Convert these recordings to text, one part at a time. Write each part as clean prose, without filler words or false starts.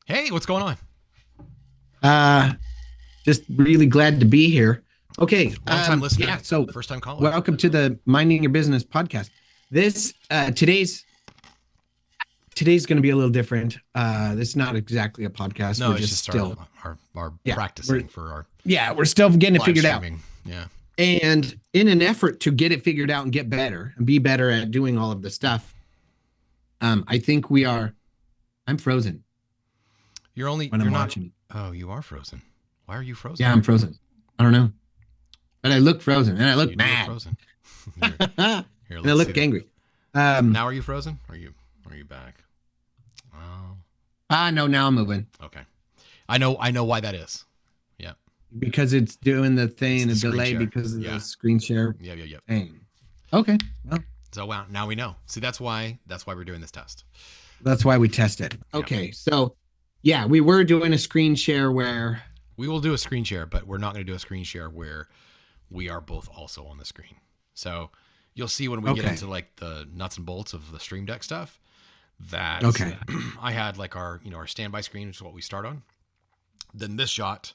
Hey, what's going on? Uh, just really glad to be here. Okay. Long time listener, Yeah. So first time caller. welcome to the Minding Your Business podcast. This today's going to be a little different. This is not exactly a podcast. No, We're it's just just still, our yeah, practicing for our we're still getting it live figured out. streaming. Yeah. And in an effort to get it figured out and get better and be better at doing all of the stuff, I think we are. I'm frozen when You're I'm not. watching. Oh, you are frozen. Why are you frozen? Yeah, I'm frozen. I don't know, but I look frozen and I look You do look mad. frozen. Here, And here, I let's see look that. angry. Now are you frozen? Are you back? Oh, No, now I'm moving okay. I know why that is. Yeah. because it's doing the It's thing, the the screen delay share. because of Yeah. the screen share Yeah. thing. Okay, well, So wow, now we know. See, that's why we're doing this test. that's why we test it. Yeah. Okay, so yeah, we were doing a screen share where, We will do a screen share, but we're not going to do a screen share where we are both also on the screen. So you'll see when we get Okay. into like the nuts and bolts of the Stream Deck stuff that Okay. I had like our standby screen, which is what we start on. Then this shot,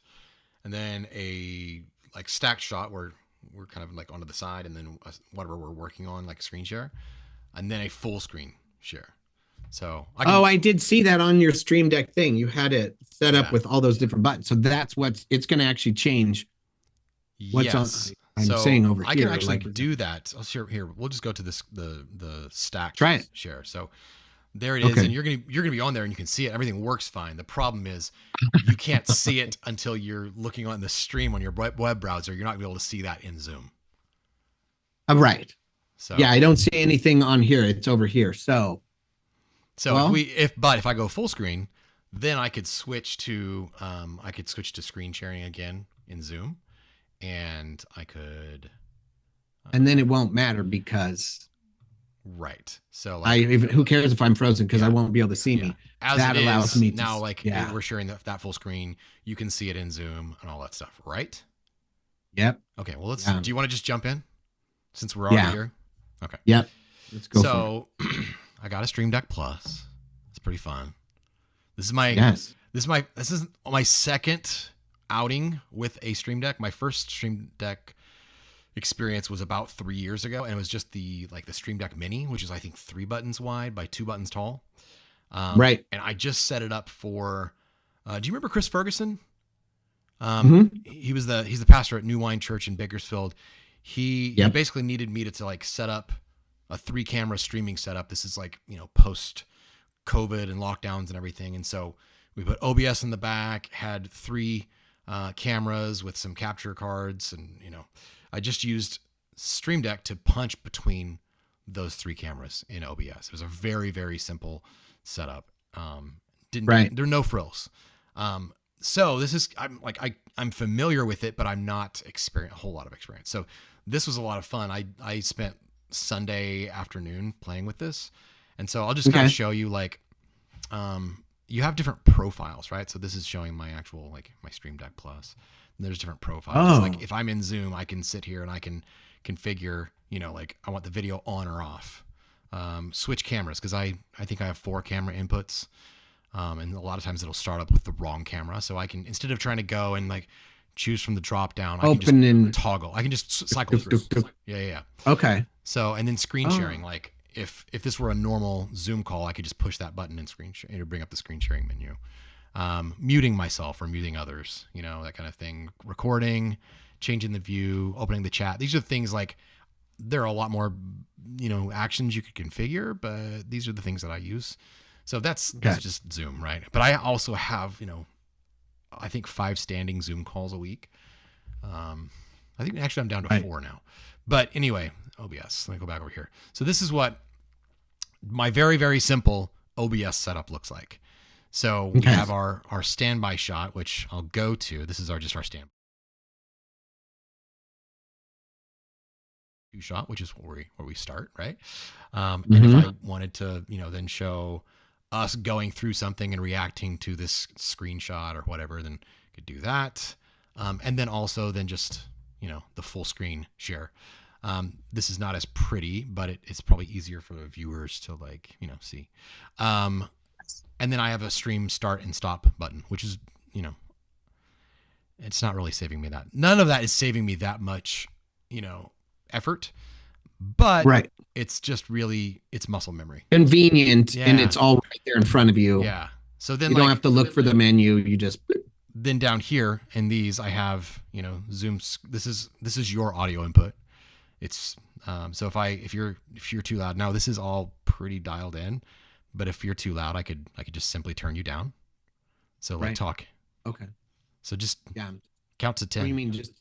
and then a like stacked shot where we're kind of like onto the side, and then whatever we're working on, like a screen share, and then a full screen share. So I did see that on your Stream Deck thing. You had it set up Yeah. with all those different buttons. So that's what it's going to actually change what's yes. on. I'm saying over I here. can actually like, do that. I'll share here. We'll just go to this the stacked Try it. share. So there it is, Okay. and you're gonna be on there, and you can see it. Everything works fine. The problem is you can't see it until you're looking on the stream on your web browser. You're not gonna be able to see that in Zoom. Right. So Yeah, I don't see anything on here. It's over here. So well, if I go full screen, then I could switch to screen sharing again in Zoom, and I could and then it won't matter because right. So I like even who cares if I'm frozen because I Yeah. won't be able to see me. as That it allows is me to now, like yeah. we're sharing that full screen, you can see it in Zoom and all that stuff, right? Yep. Okay, well let's. Yeah. Do you want to just jump in since we're already Yeah. here? Okay. Yep. Let's go. So I got a Stream Deck Plus. It's pretty fun. This is my Yes. this is my second outing with a Stream Deck. My first Stream Deck experience was about 3 years ago, and it was just the Stream Deck Mini, which is I think 3 buttons wide by 2 buttons tall. Right. And I just set it up for. Do you remember Chris Ferguson? He's the pastor at New Wine Church in Bakersfield. He basically needed me to like set up a 3-camera streaming setup. This is like post COVID and lockdowns and everything, and so we put OBS in the back, had 3 cameras with some capture cards, and I just used Stream Deck to punch between those 3 cameras in OBS. It was a very, very simple setup. There are no frills. So this is I'm familiar with it, but I'm not a whole lot of experience. So this was a lot of fun. I spent Sunday afternoon playing with this, and so I'll just kind of show you you have different profiles, right? So this is showing my actual my Stream Deck Plus. And there's different profiles. Oh. Like if I'm in Zoom, I can sit here and I can configure I want the video on or off. Switch cameras because I think I have 4 camera inputs. And a lot of times it'll start up with the wrong camera. So I can, instead of trying to go and choose from the drop down, I can just toggle. I can just cycle through. Yeah. Okay. So, and then screen sharing, if this were a normal Zoom call, I could just push that button and screen share, to bring up the screen sharing menu. Muting myself or muting others, that kind of thing. Recording, changing the view, opening the chat. These are things there are a lot more, actions you could configure, but these are the things that I use. So that's just Zoom, right? But I also have, I think 5 standing Zoom calls a week. I think actually I'm down to 4 now. But anyway, OBS. Let me go back over here. So this is what my very, very simple OBS setup looks like. So we have our standby shot, which I'll go to. This is our standby shot, which is where we start, right? And if I wanted to, then show us going through something and reacting to this screenshot or whatever, then could do that. And then also then just, the full screen share. This is not as pretty, but it's probably easier for the viewers to see. And then I have a stream start and stop button, which is, it's not really saving me that. None of that is saving me that much, effort, but it's just really, it's muscle memory. Convenient. And it's all right there in front of you. Yeah. So then you don't have to look for the menu. You just, then down here in these, I have, Zoom. This is your audio input. It's, so if you're too loud, now this is all pretty dialed in, but if you're too loud, I could just simply turn you down. So like talk. Okay. So just count to 10. What do you mean just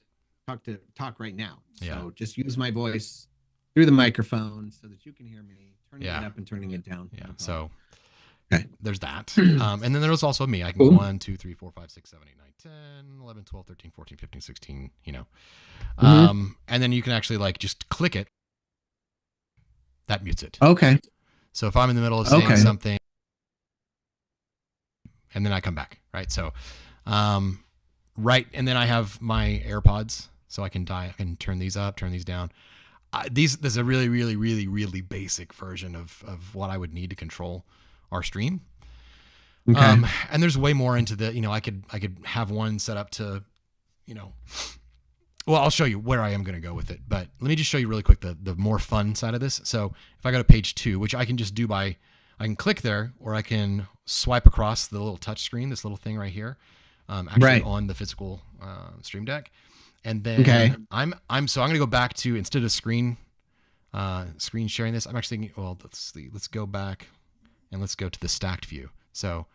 talk right now? So just use my voice through the microphone so that you can hear me, turning it up and turning it down. Yeah. So there's that. And then there's also me. I can go 1, 2, 3, 4, 5, 6, 7, 8, 9, 10, 11, 12, 13, 14, 15, 16, and then you can actually like just click it. That mutes it. Okay. So if I'm in the middle of saying something and then I come back, right? So, and then I have my AirPods, so I can turn these up, turn these down. This is a really, really, really, really basic version of what I would need to control our stream. Okay. And there's way more into the, I could have one set up to, well, I'll show you where I am going to go with it, but let me just show you really quick the more fun side of this. So if I go to page 2, which I can just do I can click there, or I can swipe across the little touch screen, this little thing right here, actually on the physical Stream Deck. And then I'm going to go back to, instead of screen sharing this, I'm actually thinking, well, let's go back and let's go to the stacked view. So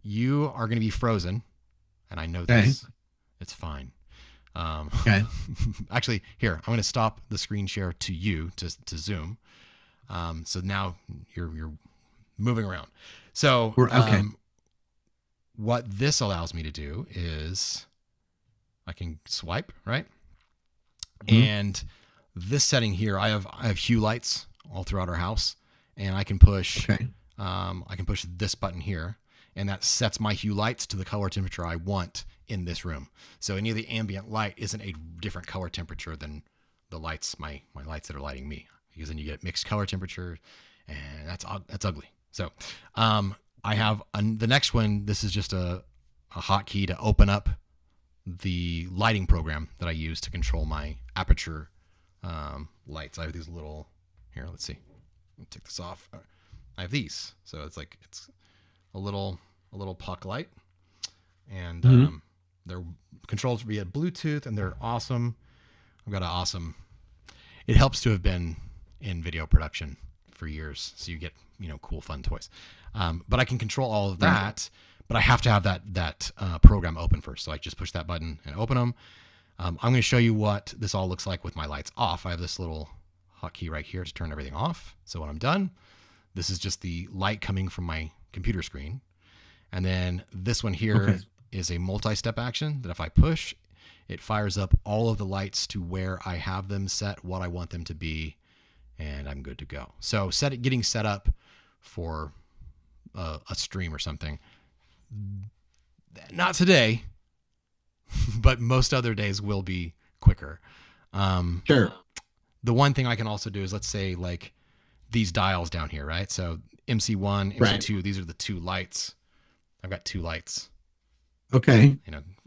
you are going to be frozen, and I know this. It's fine. Actually, here, I'm going to stop the screen share to you to Zoom. So now you're moving around. So what this allows me to do is I can swipe, right? And this setting here, I have hue lights all throughout our house, and I can push this button here, and that sets my hue lights to the color temperature I want in this room. So any of the ambient light isn't a different color temperature than the lights, my lights that are lighting me, because then you get mixed color temperature, and that's ugly. So I have the next one. This is just a hotkey to open up the lighting program that I use to control my aperture lights. I have these little, here, let's see. Let me take this off. I have these. So it's a little puck light, and they're controlled via Bluetooth, and they're awesome. I've got it helps to have been in video production for years, so you get cool fun toys. But I can control all of that, but I have to have that program open first. So I just push that button and open them. I'm going to show you what this all looks like with my lights off. I have this little hotkey right here to turn everything off. So when I'm done, this is just the light coming from my computer screen. And then this one here is a multi-step action that if I push, it fires up all of the lights to where I have them set, what I want them to be, and I'm good to go. So getting set up for a stream or something, not today, but most other days will be quicker. Sure. The one thing I can also do is, let's say, like these dials down here, right? So MC1, MC2, these are the two lights. I've got two lights. Okay.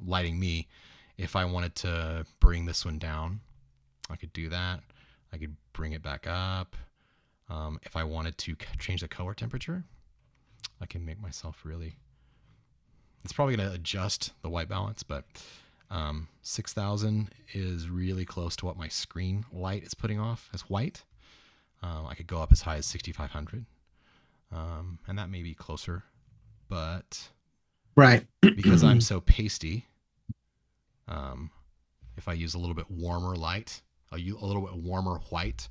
Lighting me. If I wanted to bring this one down, I could do that. I could bring it back up. If I wanted to change the color temperature, I can make myself really... It's probably going to adjust the white balance, but 6,000 is really close to what my screen light is putting off as white. I could go up as high as 6,500, and that may be closer, but because I'm so pasty, if I use a little bit warmer light, a little bit warmer white,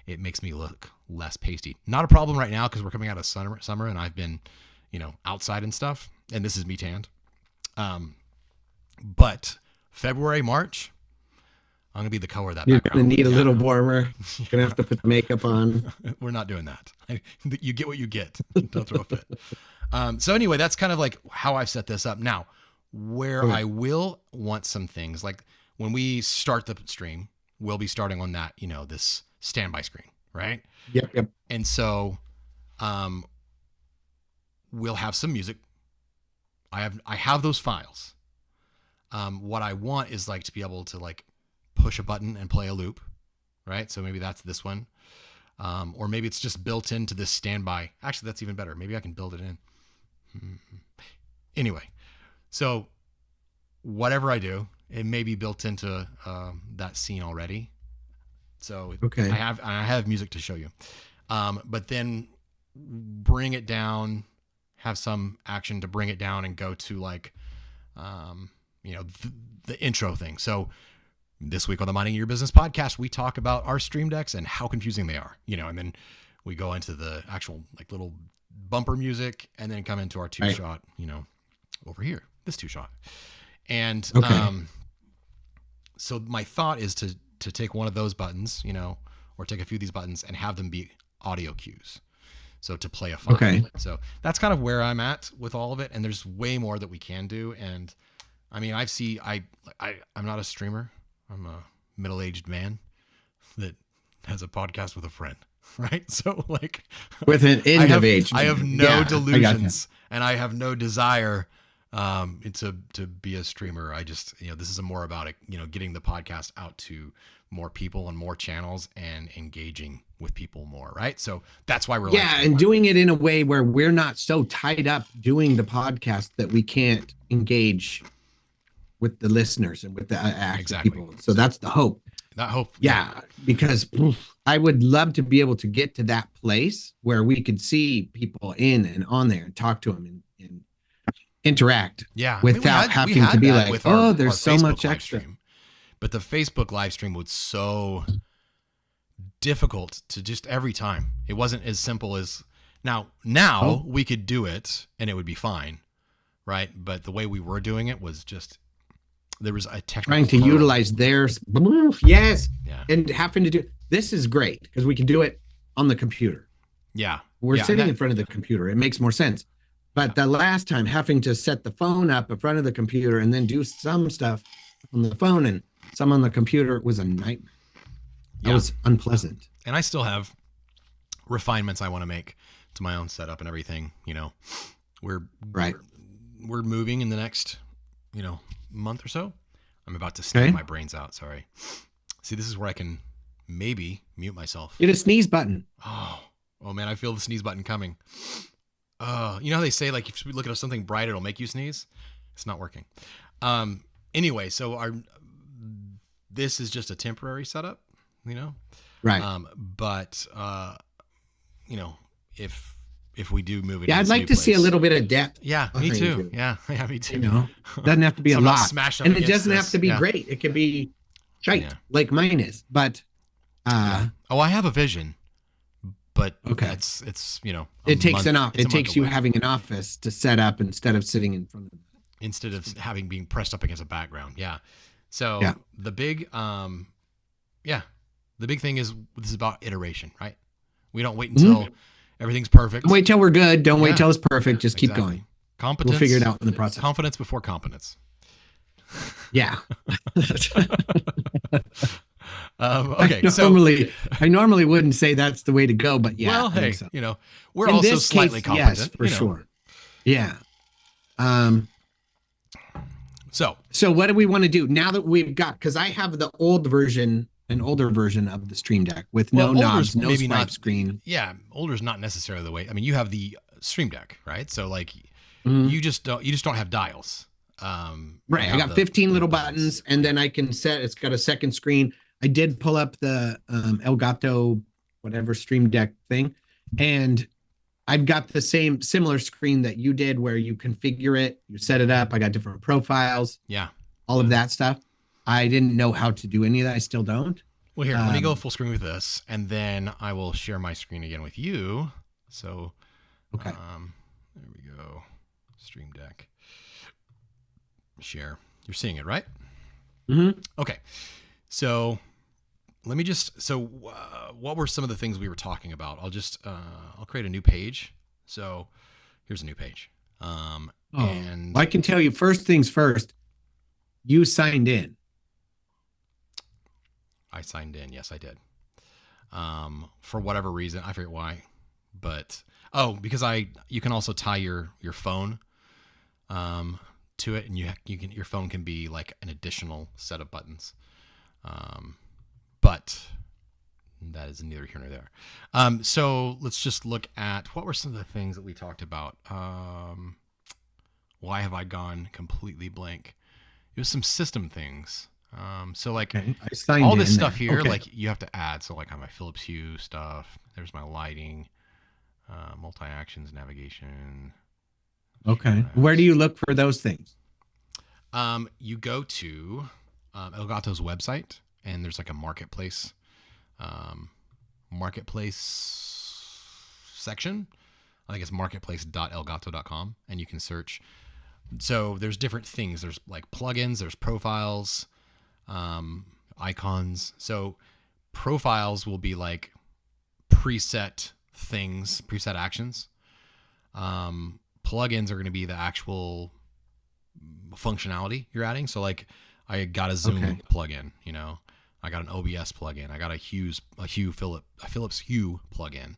it makes me look less pasty. Not a problem right now because we're coming out of summer and I've been, outside and stuff, and this is me tanned. But February, March, I'm going to be the color of that background. You're going to need a little warmer. You're going to have to put the makeup on. We're not doing that. You get what you get. Don't throw a fit. So anyway, that's kind of like how I've set this up. Now, where I will want some things, like when we start the stream, we'll be starting on that, this standby screen, right? Yep. And so we'll have some music. I have those files. What I want is like to be able to like push a button and play a loop, right? So maybe that's this one. Or maybe it's just built into this standby. Actually, that's even better. Maybe I can build it in. Anyway, so whatever I do, it may be built into that scene already. So okay. I have music to show you. But then bring it down, have some action to bring it down and go to like, the intro thing. So this week on the Minding Your Business podcast, we talk about our Stream Decks and how confusing they are, and then we go into the actual like little bumper music and then come into our two shot, over here, this two shot. And, so my thought is to take one of those buttons, or take a few of these buttons and have them be audio cues. So to play a file. Okay. So that's kind of where I'm at with all of it. And there's way more that we can do. And I mean, I'm not a streamer. I'm a middle-aged man that has a podcast with a friend, right? So like with an end of age, I have no delusions and I have no desire to be a streamer. I just, this is more about it, getting the podcast out to more people and more channels and engaging with people more, right? So that's why we're and doing it in a way where we're not so tied up doing the podcast that we can't engage with the listeners and with the active people. So that's the hope. That hope. Yeah, because I would love to be able to get to that place where we could see people in and on there and talk to them and interact. Yeah, without having to be like, there's so much extra. Stream. But the Facebook live stream was so difficult to just every time. It wasn't as simple as now we could do it and it would be fine, right? But the way we were doing it was just, there was a technical trying to utilize theirs. Yes. Yeah. And having to do this is great because we can do it on the computer. Yeah. We're sitting in front of the computer. It makes more sense. But the last time having to set the phone up in front of the computer and then do some stuff on the phone and some on the computer was a nightmare. That was unpleasant. And I still have refinements I want to make to my own setup and everything. We're moving in the next, month or so. I'm about to sneeze my brains out. Sorry. See, this is where I can maybe mute myself. Hit a sneeze button. Oh man, I feel the sneeze button coming. You know how they say like if you look at something bright, it'll make you sneeze? It's not working. Anyway, so this is just a temporary setup, Right. But if we do move it, I'd like to see a little bit of depth. Yeah, me too. Yeah, me too. Doesn't have to be a lot, and it doesn't have to be great. Great. It can be shite like mine is. But I have a vision. But it's it takes it takes you having an office to set up instead of sitting in front of instead of having being pressed up against a background. Yeah. So the big thing is this is about iteration, right? We don't wait until everything's perfect. Don't wait till we're good. Don't wait till it's perfect. Just keep going. Competence. We'll figure it out in the process. Confidence before competence. Yeah. Okay. I normally wouldn't say that's the way to go, but yeah. Well, hey, we're in also slightly competent. Yes, for sure. Yeah. So what do we want to do now that we've got? Because I have the older version of the Stream Deck with no knobs, no swipe screen. Yeah, older is not necessarily the way. I mean, you have the Stream Deck, right? So like, you just don't have dials. Right. I got 15 little buttons, and then I can set. It's got a second screen. I did pull up the Elgato whatever Stream Deck thing, and I've got the similar screen that you did where you configure it, you set it up. I got different profiles. Yeah. All of that stuff. I didn't know how to do any of that. I still don't. Well, here, let me go full screen with this, and then I will share my screen again with you. So, there we go. Stream Deck. Share. You're seeing it, right? Mm-hmm. Okay. So let me what were some of the things we were talking about? I'll create a new page. So here's a new page. And I can tell you first things first, you signed in. I signed in. Yes, I did. For whatever reason, I forget why, But because you can also tie your phone to it, and your phone can be like an additional set of buttons. But that is neither here nor there. So let's just look at what were some of the things that we talked about. Why have I gone completely blank? It was some system things. So like all this stuff here, like you have to add. So like I have my Philips Hue stuff. There's my lighting, multi-actions, navigation. Okay. Where do you look for those things? You go to Elgato's website, and there's like a marketplace section. I think it's marketplace.elgato.com, and you can search. So there's different things. There's like plugins, there's profiles, icons. So profiles will be like preset things, preset actions. Plugins are going to be the actual functionality you're adding. So like I got a Zoom plugin, I got an OBS plugin. I got a Philips Hue plugin.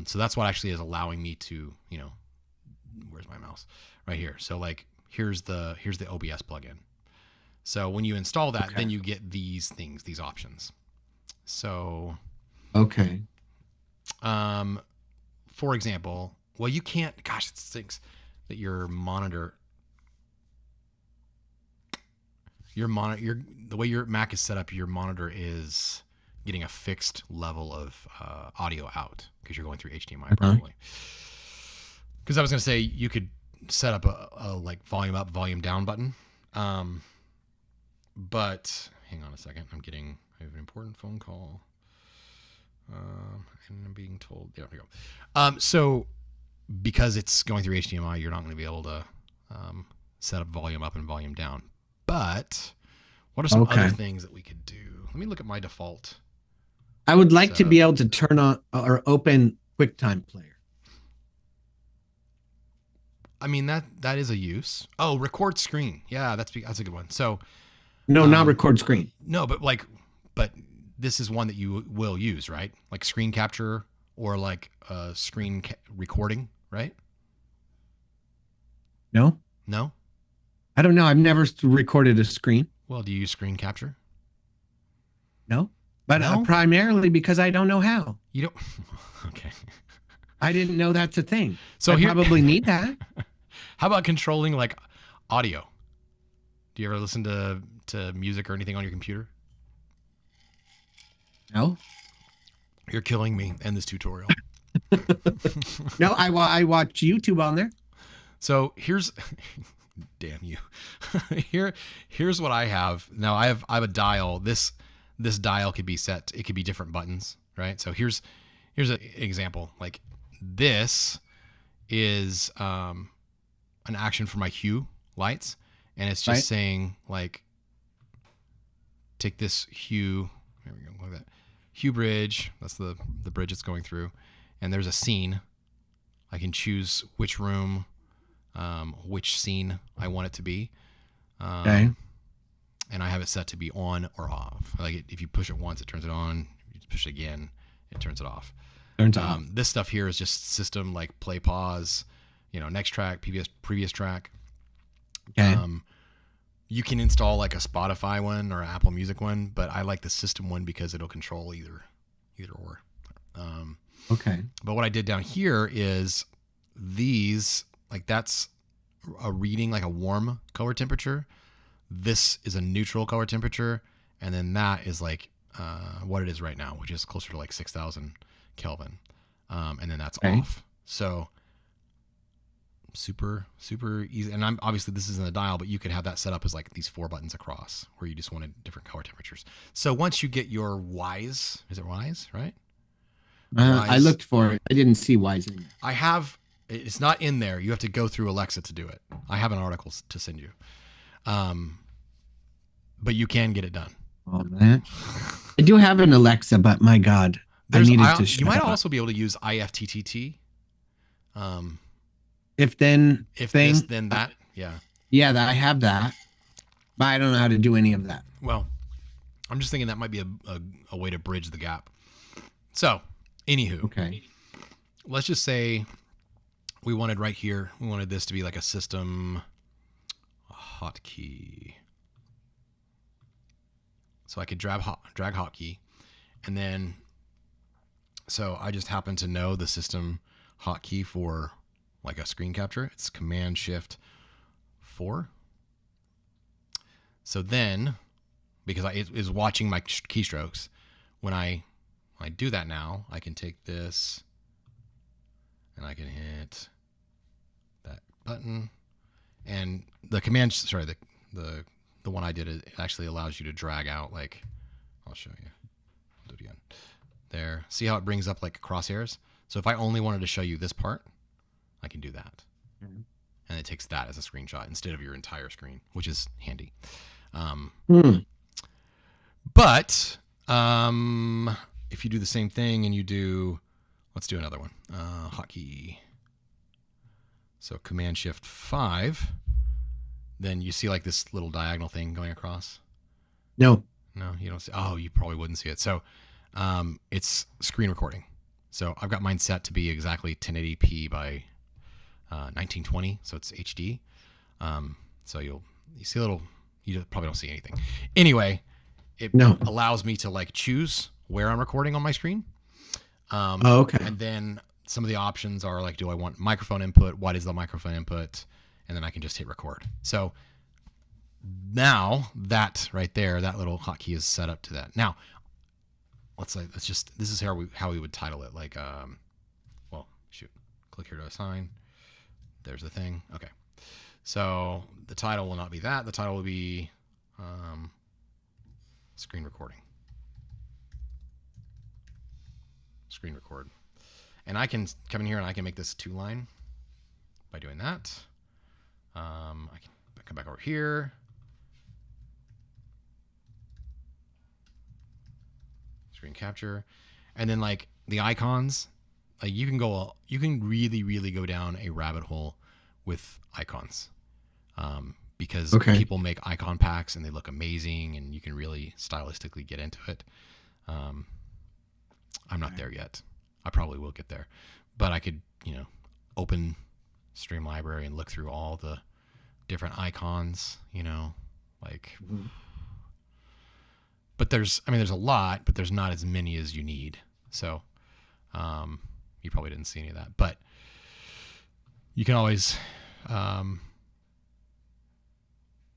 So that's what actually is allowing me to, where's my mouse? Right here. So like here's the OBS plugin. So when you install that, then you get these things, these options. So for example, well, you can't, gosh, it stinks that your monitor, the way your Mac is set up, your monitor is getting a fixed level of audio out because you're going through HDMI probably. Because I was going to say you could set up a like volume up, volume down button. But hang on a second. I have an important phone call. And I'm being told, there we go. So because it's going through HDMI, you're not going to be able to set up volume up and volume down. But what are some other things that we could do? Let me look at my default. I would like to be able to turn on or open QuickTime Player. I mean, that is a use. Oh, record screen. Yeah, that's a good one. So no, not record screen. No, but this is one that you will use, right? Like screen capture or like screen recording, right? No. I don't know. I've never recorded a screen. Well, do you use screen capture? No, but primarily because I don't know how. You don't. Okay. I didn't know that's a thing. So I probably need that. How about controlling like audio? Do you ever listen to music or anything on your computer? No. You're killing me in this tutorial. No, I watch YouTube on there. So here's, damn you. Here's what I have. Now I have a dial. This dial could be set. It could be different buttons, right? So here's an example. Like this is an action for my Hue lights, and it's just saying like take this Hue. There we go. Look at that Hue bridge. That's the bridge it's going through, and there's a scene. I can choose which room, which scene I want it to be. And I have it set to be on or off. Like if you push it once, it turns it on. If you push it again, it turns it off. This stuff here is just system, like play, pause, next track, previous track. You can install like a Spotify one or an Apple Music one, but I like the system one because it'll control either or. But what I did down here is these, like that's a reading, like a warm color temperature. This is a neutral color temperature. And then that is like what it is right now, which is closer to like 6,000 Kelvin. And then that's off. So super easy. And I'm obviously this isn't a dial, but you could have that set up as like these 4 buttons across where you just wanted different color temperatures. So once you get your Wise, is it Wise, right? Wise. I looked for it. I didn't see Wise in there. It's not in there. You have to go through Alexa to do it. I have an article to send you. But you can get it done. Oh, man. I do have an Alexa, but my God, you might also be able to use IFTTT. If this, then that. Yeah. Yeah, I have that, but I don't know how to do any of that. Well, I'm just thinking that might be a way to bridge the gap. So, anywho. let's just say we wanted right here, we wanted this to be like a system hotkey. So I could drag hotkey, and then, so I just happen to know the system hotkey for like a screen capture. It's Command Shift 4. So then, because it is watching my keystrokes, when I do that now, I can take this and I can hit that button, and the command, sorry, the one I did, it actually allows you to drag out, like, I'll show you. I'll do it again. There. See how it brings up like crosshairs? So if I only wanted to show you this part, I can do that. Mm-hmm. And it takes that as a screenshot instead of your entire screen, which is handy. But if you do the same thing and you do, let's do another one. Hotkey. So Command Shift 5. Then you see like this little diagonal thing going across. No, you don't see. Oh, you probably wouldn't see it. So it's screen recording. So I've got mine set to be exactly 1080p by 1920. So it's HD. So you see a little, you probably don't see anything. Anyway, it allows me to like choose where I'm recording on my screen. Okay. And then some of the options are like, do I want microphone input? What is the microphone input? And then I can just hit record. So now that right there, that little hotkey is set up to that. Now, let's just, this is how we would title it. Like, well, shoot, click here to assign. There's the thing. Okay. So the title will not be that. The title will be screen recording. Screen record. And I can come in here and I can make this 2-line by doing that. I can come back over here. Screen capture. And then like the icons, like you can really, really go down a rabbit hole with icons. Because people make icon packs and they look amazing and you can really stylistically get into it. I'm not there yet. I probably will get there, but I could, open Stream Library and look through all the different icons, like, but there's a lot, but there's not as many as you need. So, you probably didn't see any of that, but you can always,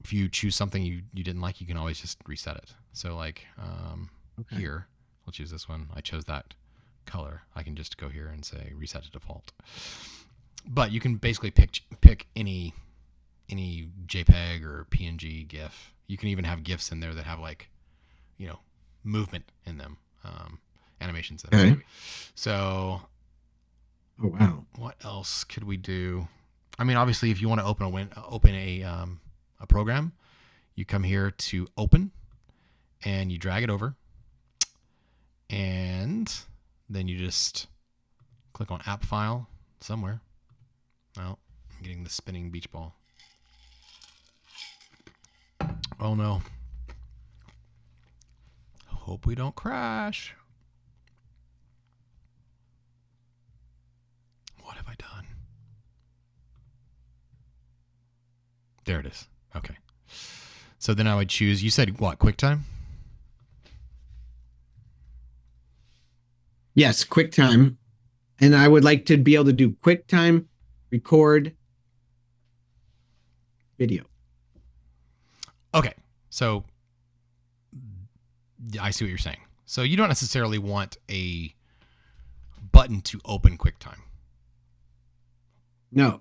if you choose something you didn't like, you can always just reset it. So like, here, we'll choose this one. I chose that color. I can just go here and say reset to default. But you can basically pick any JPEG or PNG GIF. You can even have GIFs in there that have like, movement in them, animations in them. So, oh wow, what else could we do? I mean, obviously, if you want to open a program, you come here to open, and you drag it over, and then you just click on app file somewhere. Well, I'm getting the spinning beach ball. Oh no. Hope we don't crash. What have I done? There it is. Okay. So then I would choose, you said what, QuickTime? Yes, QuickTime. And I would like to be able to do QuickTime, record, video. Okay. So I see what you're saying. So you don't necessarily want a button to open QuickTime. No.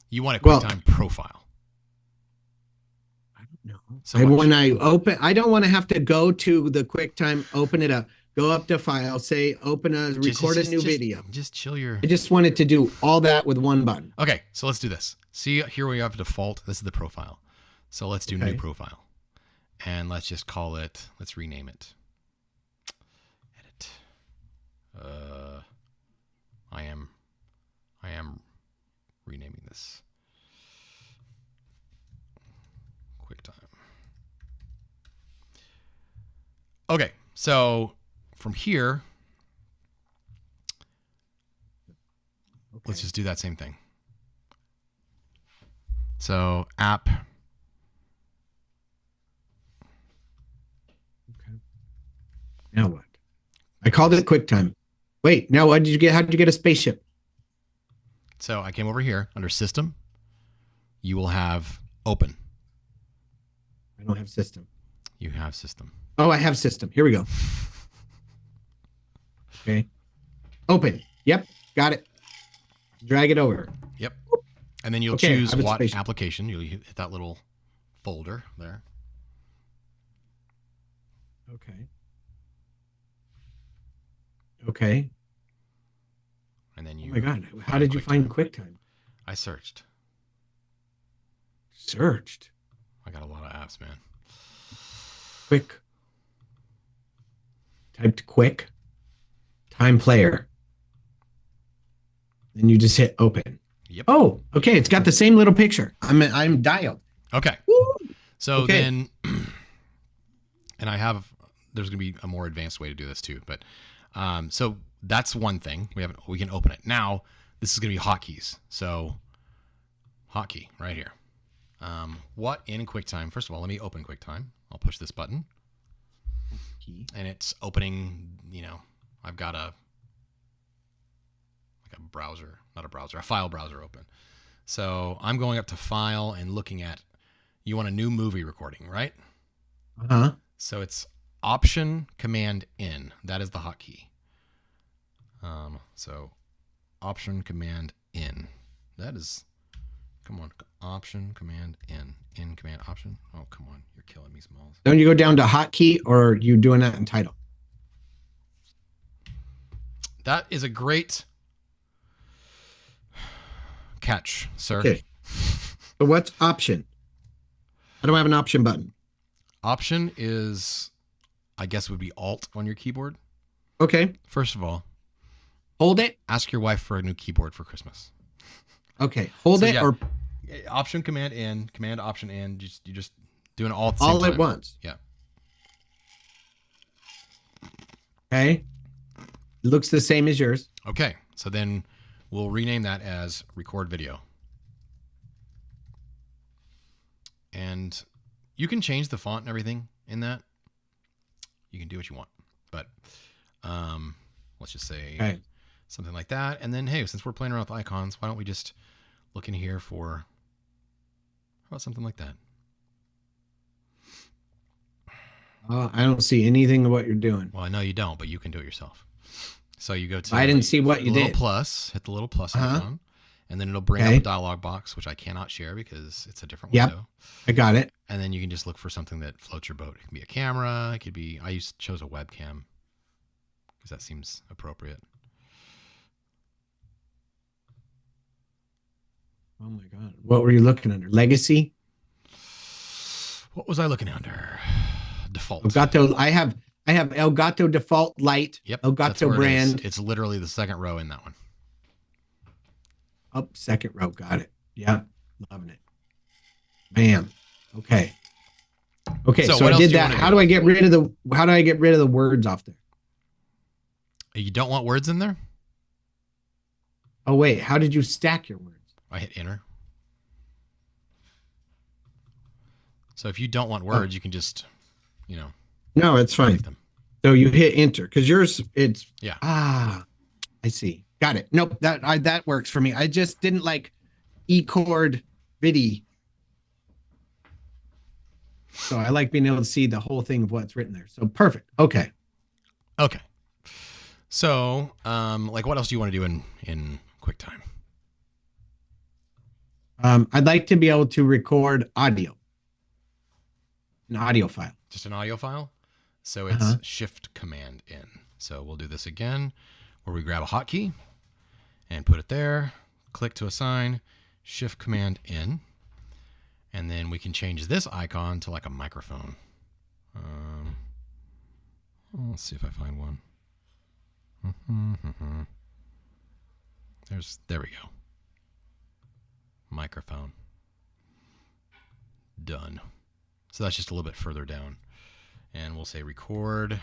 You want a QuickTime profile. I don't know. So when I open, I don't want to have to go to the QuickTime, open it up, go up to file, say open a record a new video. Just chill your. I just wanted to do all that with one button. Okay, so let's do this. See, here we have default. This is the profile. So let's do new profile. And let's just call it, let's rename it. Edit. I am renaming this. QuickTime. Okay, so from here, let's just do that same thing. So app. Okay. Now what? I called it QuickTime. Wait, now what did you get? How did you get a spaceship? So I came over here under System. You will have Open. I don't have System. You have System. Oh, I have System. Here we go. Okay. Open. Yep. Got it. Drag it over. Yep. And then you'll choose what application. You'll hit that little folder there. Okay. Okay. And then you. Oh my God! How did you find QuickTime? I searched. Searched. I got a lot of apps, man. Quick. Typed quick. Time player. Then you just hit open. Yep. Oh, okay. It's got the same little picture. I'm dialed. Okay. Woo! So then, and there's going to be a more advanced way to do this too, but so that's one thing. We can open it. Now, this is going to be hotkeys. So hotkey right here. What in QuickTime? First of all, let me open QuickTime. I'll push this button. And it's opening, I've got a browser, not a browser, a file browser open. So I'm going up to file and looking at, you want a new movie recording, right? Uh-huh. So it's Option Command N. That is the hotkey. So Option Command N. That is, come on, Option Command N. N Command Option. Oh, come on, you're killing me, Smalls. Don't you go down to hotkey, or are you doing that in title? That is a great catch, sir. Okay. So what's option? I don't have an option button. Option is, I guess, would be Alt on your keyboard. Okay. First of all, hold it. Ask your wife for a new keyboard for Christmas. Okay. Hold it, or Option Command N, Command Option N. You just doing it all at the same time. At once. Yeah. Okay. It looks the same as yours. Okay. So then we'll rename that as Record Video. And you can change the font and everything in that. You can do what you want. But let's just say something like that. And then, hey, since we're playing around with icons, why don't we just look in here for, how about something like that? I don't see anything of what you're doing. Well, I know you don't, but you can do it yourself. So you go to I didn't see what you did. Hit the little plus icon, and then it'll bring up a dialog box, which I cannot share because it's a different window. I got it. And then you can just look for something that floats your boat. It can be a camera. It could be, chose a webcam because that seems appropriate. Oh my God. What were you looking under? Legacy? What was I looking under? Default. Elgato. I have Elgato default light. Yep. Elgato brand. It's literally the second row in that one. Up, second row. Got it. Yeah. Loving it. Bam. Okay. Okay. So I did that. How do I get rid of the words off there? You don't want words in there? Oh, wait. How did you stack your words? I hit enter. So if you don't want words, you can just, No, it's fine. So you hit enter because yours, it's, I see. Got it. Nope. That works for me. I just didn't like E-chord VIDI. So I like being able to see the whole thing of what's written there. So perfect. Okay. Okay. So, what else do you want to do in QuickTime? I'd like to be able to record audio. An audio file. Just an audio file? So it's Shift Command N. So we'll do this again, where we grab a hotkey and put it there, click to assign, Shift Command N, and then we can change this icon to like a microphone. Let's see if I find one. There we go. Microphone. Done. So that's just a little bit further down. And we'll say record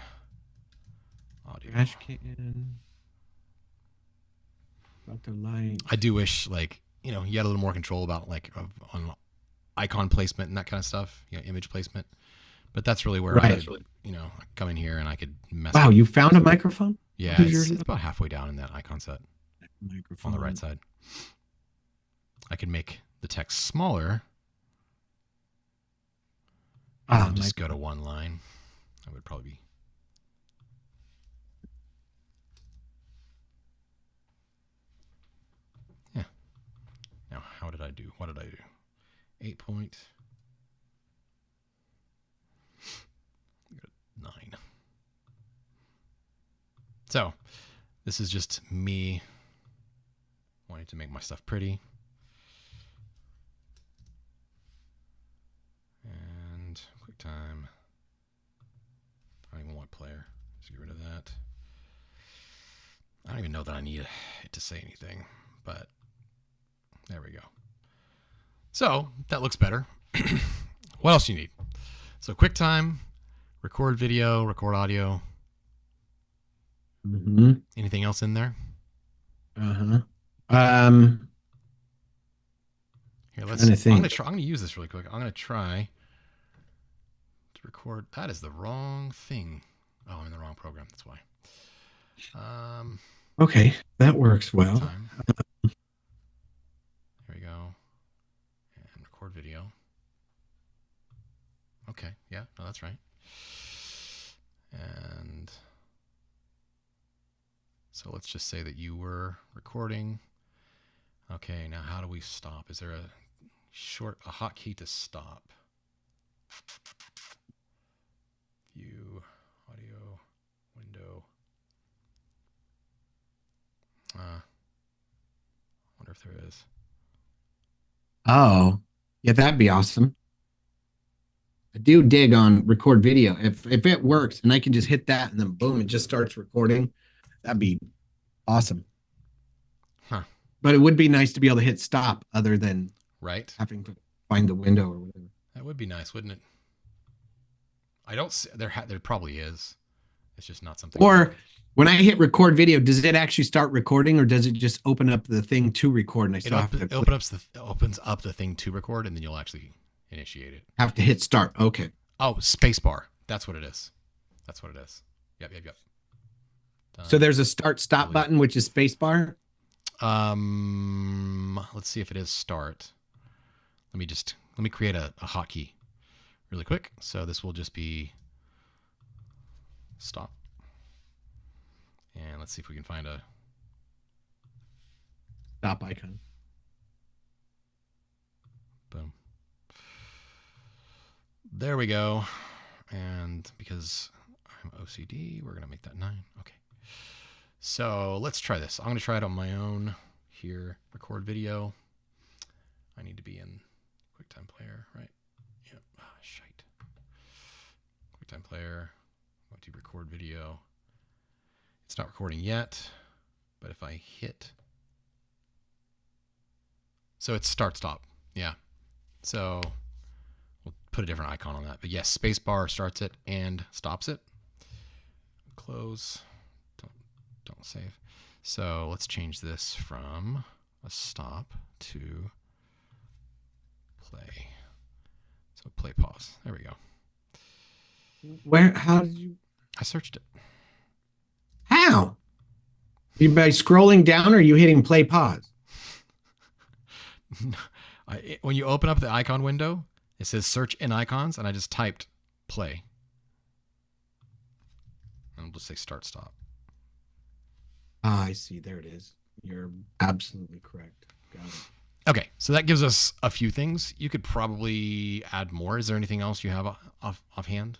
audio. Trash can. About the light. I do wish, like, you had a little more control about, like, on icon placement and that kind of stuff, image placement. But that's really where I could, come in here and I could mess. Wow, you found a microphone? Yeah, it's about halfway down in that icon set. Microphone on the right side. I could make the text smaller. And just go to one line. That would probably be. Yeah. Now, how did I do? What did I do? 8.9. So, this is just me wanting to make my stuff pretty. And QuickTime. I don't even want player. Just get rid of that. I don't even know that I need it to say anything, but there we go. So that looks better. What else do you need? So QuickTime, record video, record audio. Mm-hmm. Anything else in there? Uh-huh. Here, I'm gonna use this really quick. I'm gonna try to record. That is the wrong thing. Oh, I'm in the wrong program. That's why. Okay, that works well. Here we go. And record video. Okay, yeah, no, that's right. And so let's just say that you were recording. Okay, now how do we stop? Is there a hotkey to stop? View, audio, window. Wonder if there is. Oh, yeah, that'd be awesome. I do dig on record video. If it works and I can just hit that and then boom, it just starts recording, that'd be awesome. Huh. But it would be nice to be able to hit stop other than having to find the window or whatever. That would be nice, wouldn't it? I don't see there probably is. It's just not something. Or when I hit record video, does it actually start recording or does it just open up the thing to record and I still have to opens up the thing to record and then you'll actually initiate it. Have to hit start. Okay. Oh, spacebar. That's what it is. Yep. Done. So there's a start stop button, which is spacebar. Let's see if it is start. Let me create a hotkey really quick. So this will just be stop. And let's see if we can find a stop icon. Boom. There we go. And because I'm OCD, we're going to make that 9. Okay. So let's try this. I'm going to try it on my own here. Record video. I need to be in QuickTime Player, right? Yep. Shite. QuickTime Player. I want to record video. It's not recording yet, but if I hit. So it's start stop. Yeah. So we'll put a different icon on that. But yes, spacebar starts it and stops it. Close. Don't save. So let's change this from a stop to play. So play pause. There we go. How did you? I searched it. How? You by scrolling down or are you hitting play pause? When you open up the icon window, it says search in icons, and I just typed play. And I'll just say start stop. Ah, I see. There it is. You're absolutely correct. Got it. Okay, so that gives us a few things. You could probably add more. Is there anything else you have offhand?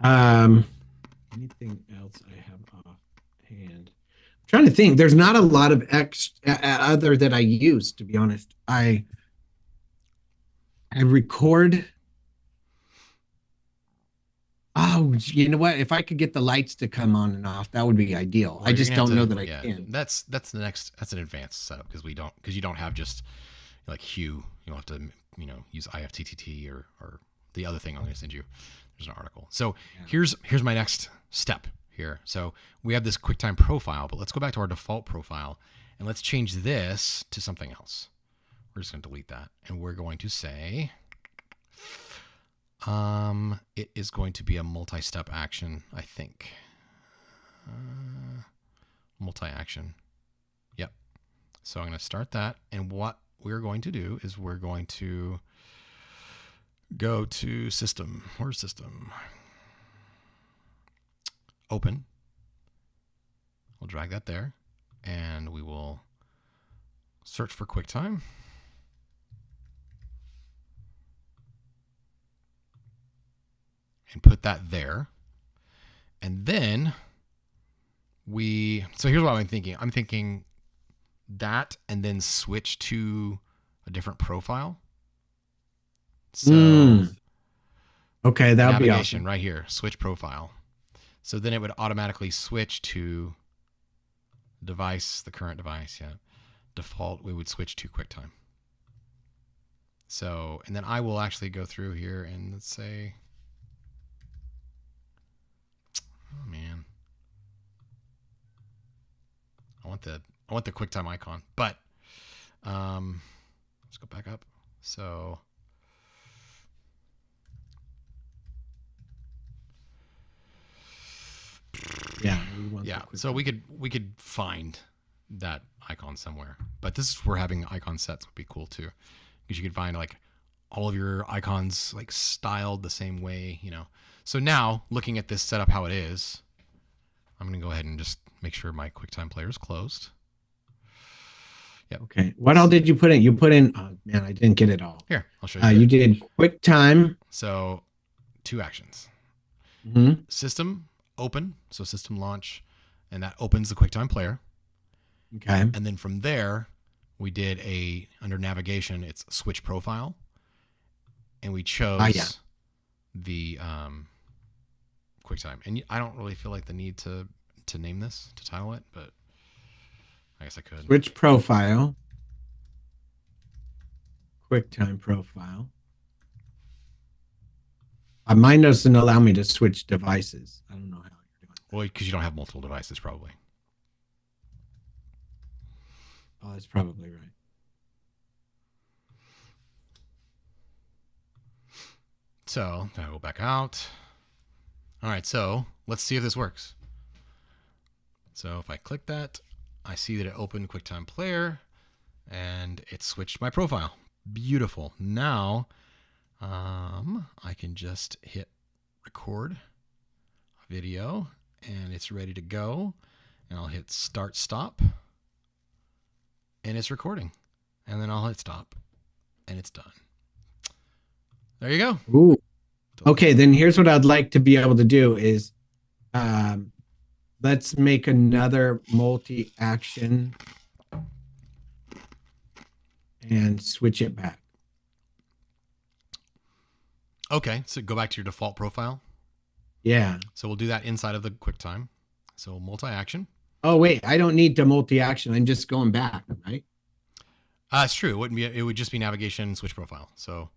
Anything else I have offhand? I'm trying to think. There's not a lot of other that I use, to be honest. I record. Oh, you know what? If I could get the lights to come on and off, that would be ideal. Well, I just don't know that I can. That's an advanced setup because you don't have just like hue. You'll have to use IFTTT or the other thing I'm going to send you. There's an article. So here's my next step here. So we have this QuickTime profile, but let's go back to our default profile and let's change this to something else. We're just going to delete that. And we're going to say, it is going to be a multi-step action, I think. Multi-action. Yep. So I'm going to start that. And what we're going to do is we're going to go to system. Where's system? Open. We'll drag that there. And we will search for QuickTime. And put that there. And then so here's what I'm thinking. I'm thinking that and then switch to a different profile. So okay, that'll be navigation awesome. right here, switch profile. So then it would automatically switch to device, the current device, yeah. Default, we would switch to QuickTime. So, and then I will actually go through here and let's say, oh man, I want the QuickTime icon, but let's go back up. So yeah, so we could find that icon somewhere, but this is where having icon sets would be cool too, because you could find like all of your icons like styled the same way, you know. So now looking at this setup how it is, I'm gonna go ahead and just make sure my QuickTime player is closed. Yep. Okay. What all did you put in? You put in, oh man, I didn't get it all. Here, I'll show you. You did QuickTime. So 2 actions. System open, so system launch, and that opens the QuickTime player. Okay. And then from there, we did under navigation, it's switch profile. And we chose the QuickTime. And I don't really feel like the need to name this, to title it, but I guess I could. Switch profile. QuickTime profile. Mine doesn't allow me to switch devices. I don't know how you're doing that. Well, because you don't have multiple devices, probably. Oh, that's probably right. So I'll go back out. All right, so let's see if this works. So if I click that, I see that it opened QuickTime Player and it switched my profile. Beautiful. Now I can just hit record video and it's ready to go. And I'll hit start stop and it's recording. And then I'll hit stop and it's done. There you go. Ooh. Okay, then here's what I'd like to be able to do is let's make another multi-action and switch it back. Okay, so go back to your default profile. Yeah. So we'll do that inside of the QuickTime. So multi-action. Oh wait, I don't need to multi-action. I'm just going back, right? It's true. It wouldn't be. It would just be navigation, switch profile. So,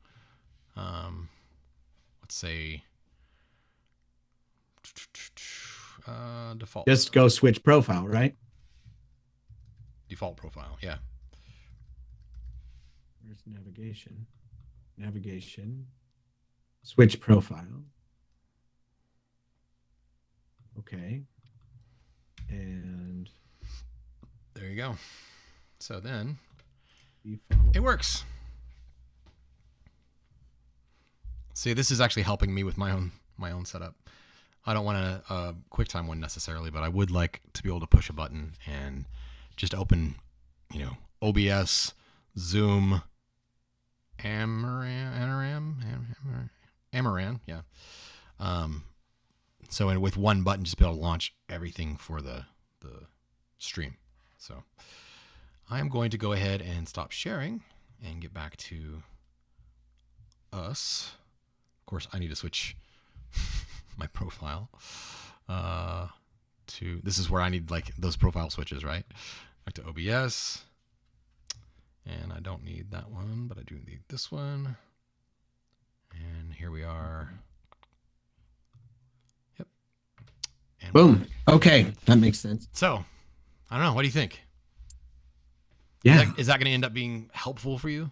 let's say default. Just go switch profile, right? Default profile, yeah. Where's navigation? Navigation. Switch profile. Okay. And there you go. So then default. it works. See, this is actually helping me with my own setup. I don't want a QuickTime one necessarily, but I would like to be able to push a button and just open, OBS, Zoom, Amaran, yeah. So with one button, just be able to launch everything for the stream. So I am going to go ahead and stop sharing and get back to us. Of course, I need to switch my profile to, this is where I need like those profile switches, right? Back to OBS. And I don't need that one, but I do need this one. And here we are. Yep. and we're Boom. good. Okay. That makes sense. So I don't know. What do you think? Yeah. Is that going to end up being helpful for you?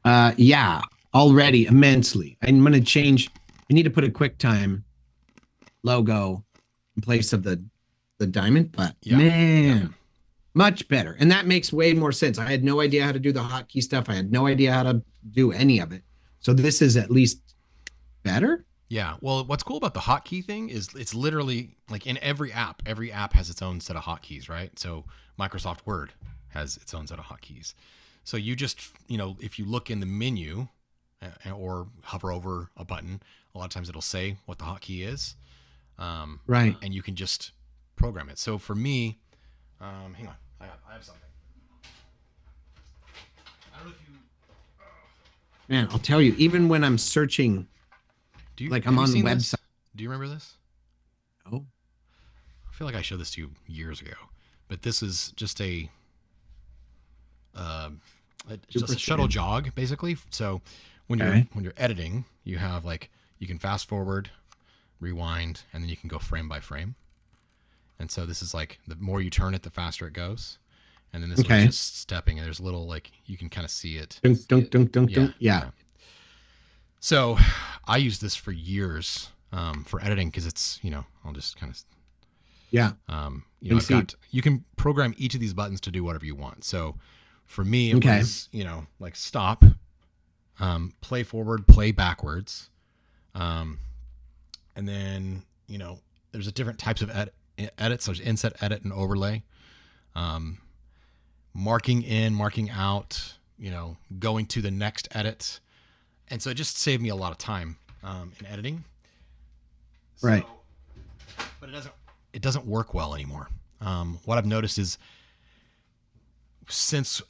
Yeah, already immensely. I'm going to change. I need to put a QuickTime logo in place of the diamond, but man, much better. And that makes way more sense. I had no idea how to do the hotkey stuff. I had no idea how to do any of it. So this is at least better. Yeah. Well, what's cool about the hotkey thing is it's literally like in every app has its own set of hotkeys, right? So Microsoft Word has its own set of hotkeys. So you just, if you look in the menu or hover over a button, a lot of times it'll say what the hotkey is. Right. And you can just program it. So for me, hang on, I have something. I don't know if you. Man, I'll tell you, even when I'm searching, I'm on the website. Do you remember this? Oh. I feel like I showed this to you years ago, but this is just a shuttle jog, basically. So when you're editing, you have you can fast forward, rewind, and then you can go frame by frame. And so this is the more you turn it, the faster it goes. And then this one's just stepping, and there's a little you can kind of see it. Dunk, dunk, dunk, dunk, dunk. Yeah. So I use this for years for editing because it's I'll just kind of you can program each of these buttons to do whatever you want. So for me, it was stop, play forward, play backwards, and then there's a different types of edits. There's inset, edit, and overlay. Marking in, marking out, going to the next edit. And so it just saved me a lot of time in editing. Right. But it doesn't work well anymore. What I've noticed is since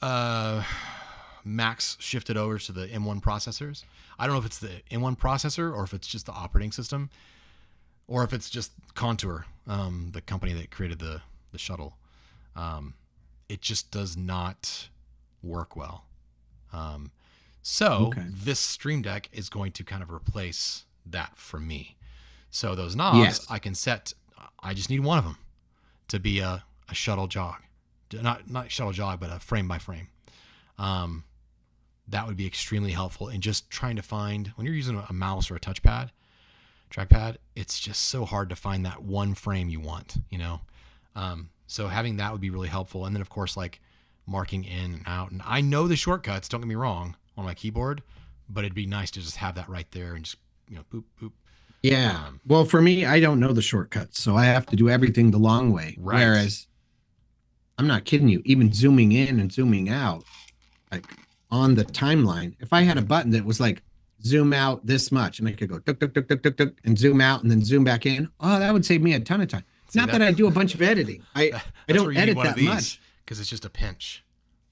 Macs shifted over to the M1 processors, I don't know if it's the M1 processor or if it's just the operating system or if it's just Contour, the company that created the shuttle. It just does not work well. This Stream Deck is going to kind of replace that for me. So those knobs I can set. I just need one of them to be a shuttle jog, not shuttle jog, but a frame by frame. That would be extremely helpful in just trying to find when you're using a mouse or a trackpad. It's just so hard to find that one frame you want. So having that would be really helpful. And then of course marking in and out. And I know the shortcuts. Don't get me wrong on my keyboard, but it'd be nice to just have that right there and just boop boop. Yeah. Well, for me, I don't know the shortcuts, so I have to do everything the long way. Right. Whereas, I'm not kidding you, even zooming in and zooming out, on the timeline, if I had a button that was zoom out this much, and I could go tuk, tuk, tuk, tuk, tuk, tuk, and zoom out and then zoom back in, that would save me a ton of time. Not that I do a bunch of editing. I don't edit that much. Because it's just a pinch.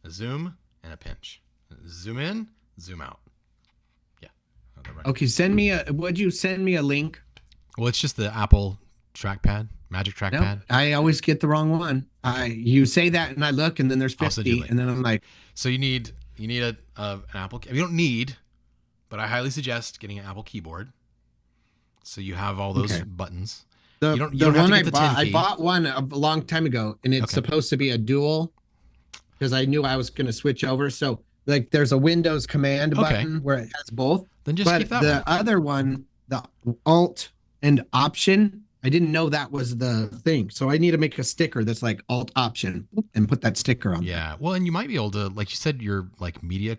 A zoom and a pinch. Zoom in, zoom out. Okay, would you send me a link? Well, it's just the Apple trackpad, Magic Trackpad. No, I always get the wrong one. You say that and I look and then there's 50 and then I'm like. So you need an Apple. You don't need, but I highly suggest getting an Apple keyboard. So you have all those buttons. You don't have to get the 10 key. I bought one a long time ago and it's supposed to be a dual because I knew I was going to switch over. So there's a Windows command button where it has both. Then just keep that the other one, the Alt and Option, I didn't know that was the thing. So I need to make a sticker that's Alt Option and put that sticker on. Yeah. Well, and you might be able to, like you said, your media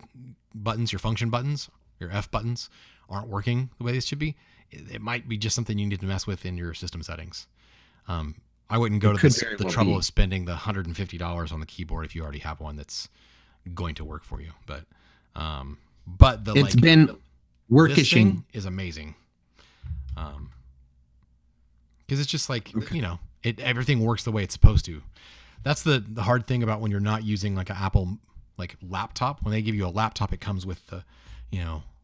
buttons, your function buttons, your F buttons aren't working the way they should be. It might be just something you need to mess with in your system settings. I wouldn't go to the trouble of spending the $150 on the keyboard if you already have one that's going to work for you. But it's been workishing is amazing. Because it's just everything works the way it's supposed to. That's the hard thing about when you're not using an Apple laptop. When they give you a laptop, it comes with the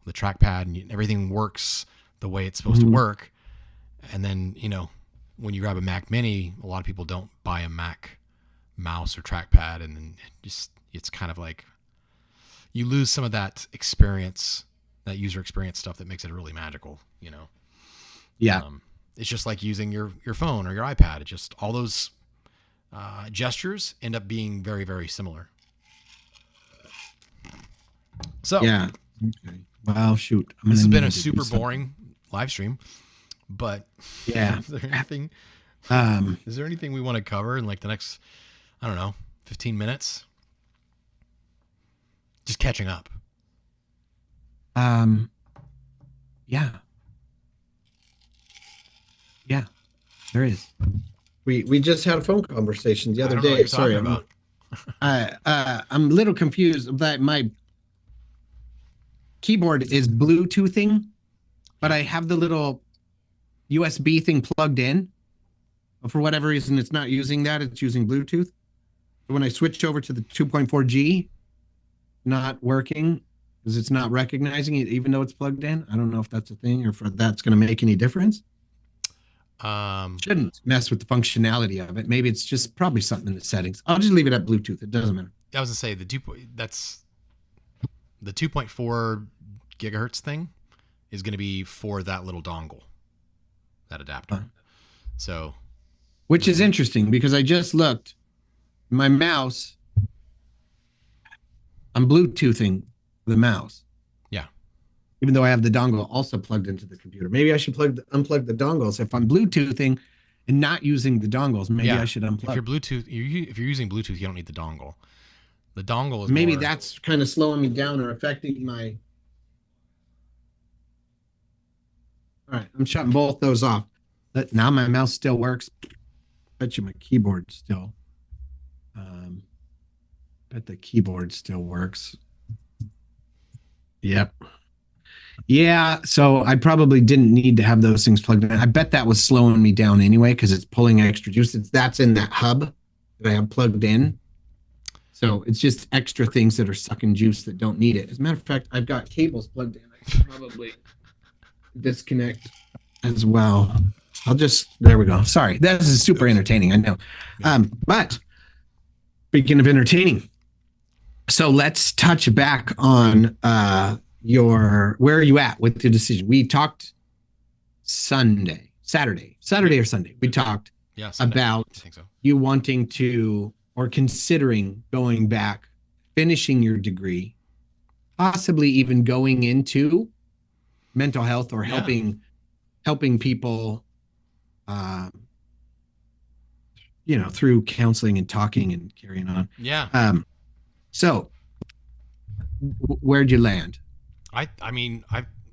trackpad and everything works the way it's supposed to work. And then when you grab a Mac Mini, a lot of people don't buy a Mac mouse or trackpad, and then it's kind of you lose some of that experience, that user experience stuff that makes it really magical. Yeah. It's just like using your phone or your iPad. It just, all those gestures end up being very, very similar. So yeah. Okay. Well, shoot. This has been a super boring live stream, but yeah. Is there anything we want to cover in like the next, I don't know, 15 minutes? Just catching up. Yeah. Yeah, there is. We just had a phone conversation the other day. Sorry, I'm a little confused. That my keyboard is Bluetoothing, but I have the little USB thing plugged in. But for whatever reason, it's not using that. It's using Bluetooth. When I switched over to the 2.4G, not working because it's not recognizing it, even though it's plugged in. I don't know if that's a thing or if that's going to make any difference. Shouldn't mess with the functionality of it. Maybe it's just probably something in the settings. I'll just leave it at Bluetooth. It doesn't matter. I was gonna say that's the 2.4 gigahertz thing is going to be for that little dongle, that adapter. So, which is interesting because I just looked. My mouse, I'm Bluetoothing the mouse. Yeah. Even though I have the dongle also plugged into the computer. Maybe I should unplug the dongles. If I'm Bluetoothing and not using the dongles, maybe I should unplug. If you're using Bluetooth, you don't need the dongle. The dongle is maybe that's kind of slowing me down or affecting my. All right, I'm shutting both those off. But now my mouse still works. Bet you my keyboard still. Bet the keyboard still works. Yep. Yeah, so I probably didn't need to have those things plugged in. I bet that was slowing me down anyway because it's pulling extra juice. That's in that hub that I have plugged in. So it's just extra things that are sucking juice that don't need it. As a matter of fact, I've got cables plugged in. I can probably disconnect as well. There we go. Sorry, this is super entertaining, I know. But speaking of entertaining, so let's touch back on where are you at with the decision? We talked Saturday or Sunday. We talked about you wanting to or considering going back, finishing your degree, possibly even going into mental health or helping people, through counseling and talking and carrying on. Yeah. So where'd you land?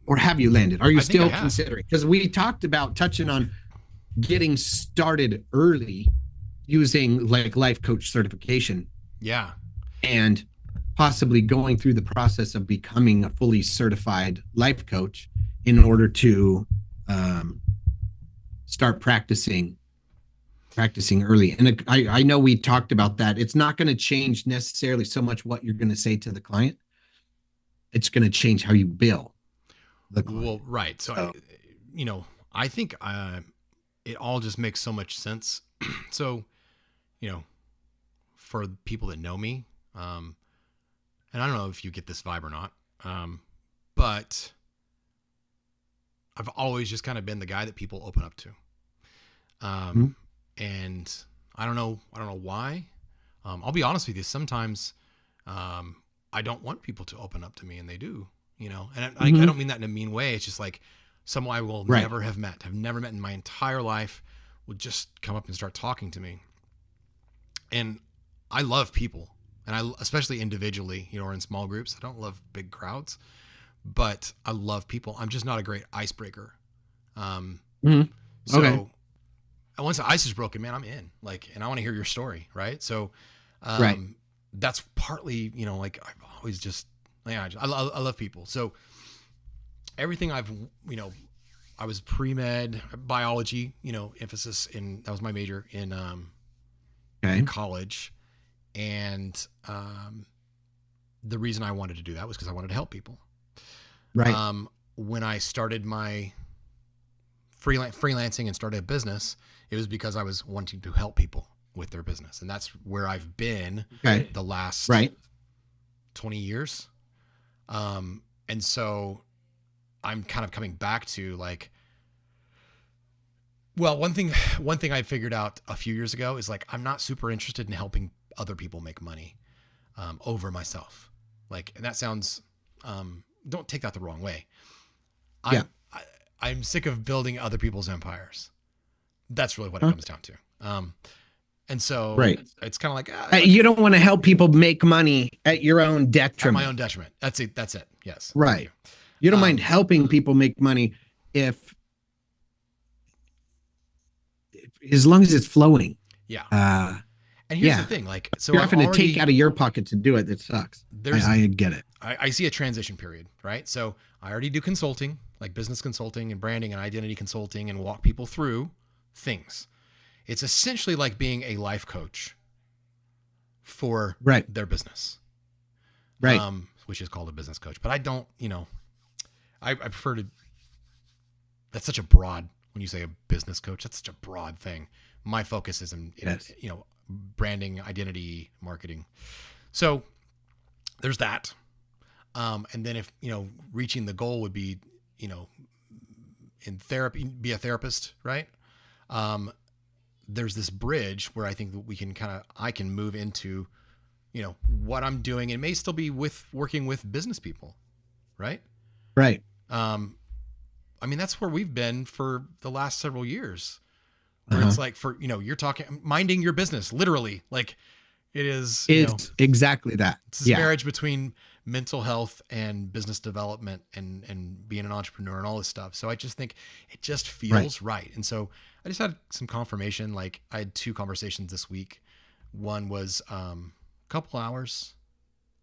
Or have you landed? Are you still considering? Because we talked about touching on getting started early using like life coach certification. Yeah. And possibly going through the process of becoming a fully certified life coach in order to start practicing early. And I know we talked about that. It's not going to change necessarily so much what you're going to say to the client. It's going to change how you bill the client. Well, right. So, I think it all just makes so much sense. So, for people that know me, and I don't know if you get this vibe or not, but I've always just kind of been the guy that people open up to. And I don't know why. I'll be honest with you. Sometimes, I don't want people to open up to me, and they do, and I don't mean that in a mean way. It's just like someone I will never have never met in my entire life will just come up and start talking to me. And I love people, and especially individually, or in small groups. I don't love big crowds, but I love people. I'm just not a great icebreaker. So once the ice is broken, man, I'm in, and I want to hear your story. Right. So, that's partly, I've always just, I love people. So everything I was pre-med biology, emphasis that was my major in college. And the reason I wanted to do that was because I wanted to help people. Right. When I started my freelancing and started a business, it was because I was wanting to help people with their business. And that's where I've been the last 20 years. And so I'm kind of coming back to Well, one thing I figured out a few years ago is like I'm not super interested in helping other people make money over myself. Like, and that sounds don't take that the wrong way. Yeah. I'm sick of building other people's empires. That's really what it Huh? comes down to. And so Right. it's kind of like You don't want to help people make money at your own at my detriment. own detriment. That's it. That's it. Yes. Thank Right. you. You don't mind helping people make money if as long as it's flowing. Yeah. And here's the thing, like, so you're I'm having to already, take out of your pocket to do it. It sucks. I get it. I see a transition period, right? So I already do consulting, like business consulting and branding and identity consulting, and walk people through things. It's essentially like being a life coach for their business, right? Which is called a business coach. But I don't, I prefer to. That's such a broad. When you say a business coach, that's such a broad thing. My focus is in branding, identity, marketing. So there's that. And then if, reaching the goal would be, in therapy, be a therapist, right? There's this bridge where I think that I can move into, what I'm doing. It may still be working with business people, right? Right. I mean, that's where we've been for the last several years. Where it's like you're talking, minding your business, literally. Like it is. It's exactly that. It's this marriage between mental health and business development and being an entrepreneur and all this stuff. So I just think it just feels right. And so I just had some confirmation. Like I had 2 conversations this week. One was a couple hours,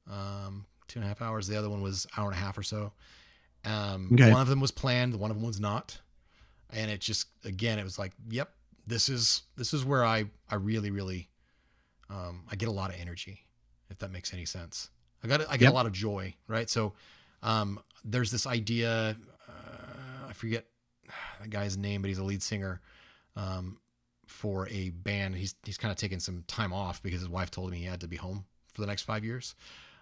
2.5 hours. The other one was hour and a half or so. One of them was planned. One of them was not. And it just, again, it was like, yep, this is where I really, really, I get a lot of energy, if that makes any sense. I get a lot of joy, right? So, there's this idea, I forget the guy's name, but he's a lead singer, for a band. He's kind of taken some time off because his wife told him he had to be home for the next 5 years.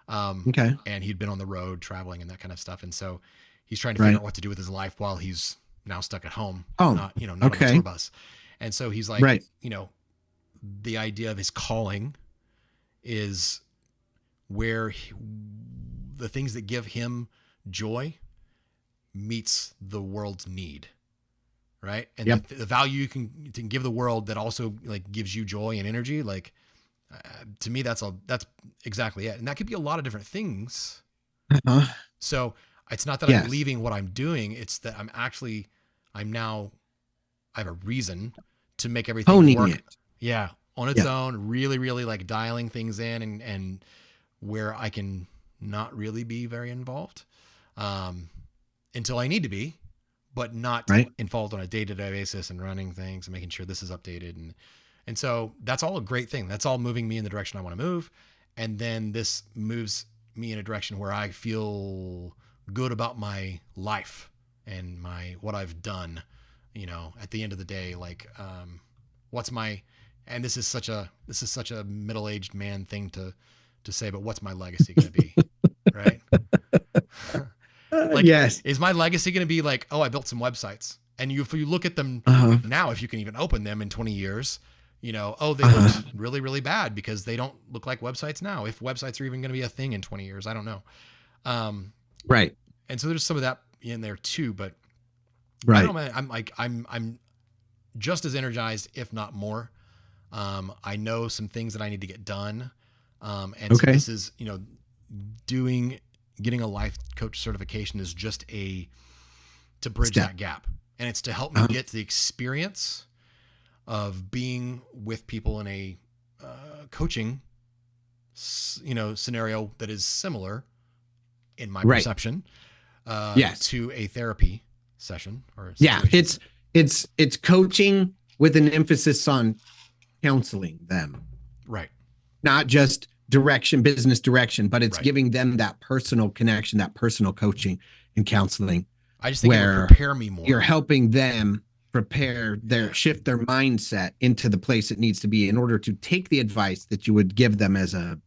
And he'd been on the road traveling and that kind of stuff. And so he's trying to figure out what to do with his life while he's now stuck at home, not on the tour bus. And so he's like, the idea of his calling is where the things that give him joy meets the world's need. Right. And the value you can give the world that also like gives you joy and energy. Like, to me, that's exactly it. And that could be a lot of different things. So it's not that I'm leaving what I'm doing. It's that I have a reason to make everything honing work. it. Yeah. On its own, really, really like dialing things in and where I can not really be very involved, until I need to be, but not involved on a day-to-day basis and running things and making sure this is updated. And so that's all a great thing. That's all moving me in the direction I want to move. And then this moves me in a direction where I feel good about my life and what I've done, at the end of the day, like, and this is such a middle-aged man thing to say, but what's my legacy going to be? Right. Like, is my legacy going to be like, oh, I built some websites, and if you look at them now, if you can even open them in 20 years, they look really, really bad because they don't look like websites now. If websites are even going to be a thing in 20 years, I don't know. And so there's some of that in there too, but I don't know, man, I'm just as energized, if not more. I know some things that I need to get done. And so this is, getting a life coach certification is just to bridge that gap. And it's to help me get the experience of being with people in a coaching, scenario that is similar in my perception, to a therapy session or it's coaching with an emphasis on counseling them, not just business direction, but it's giving them that personal connection, that personal coaching and counseling. I just think it would prepare me more. You're helping them shift their mindset into the place it needs to be in order to take the advice that you would give them as a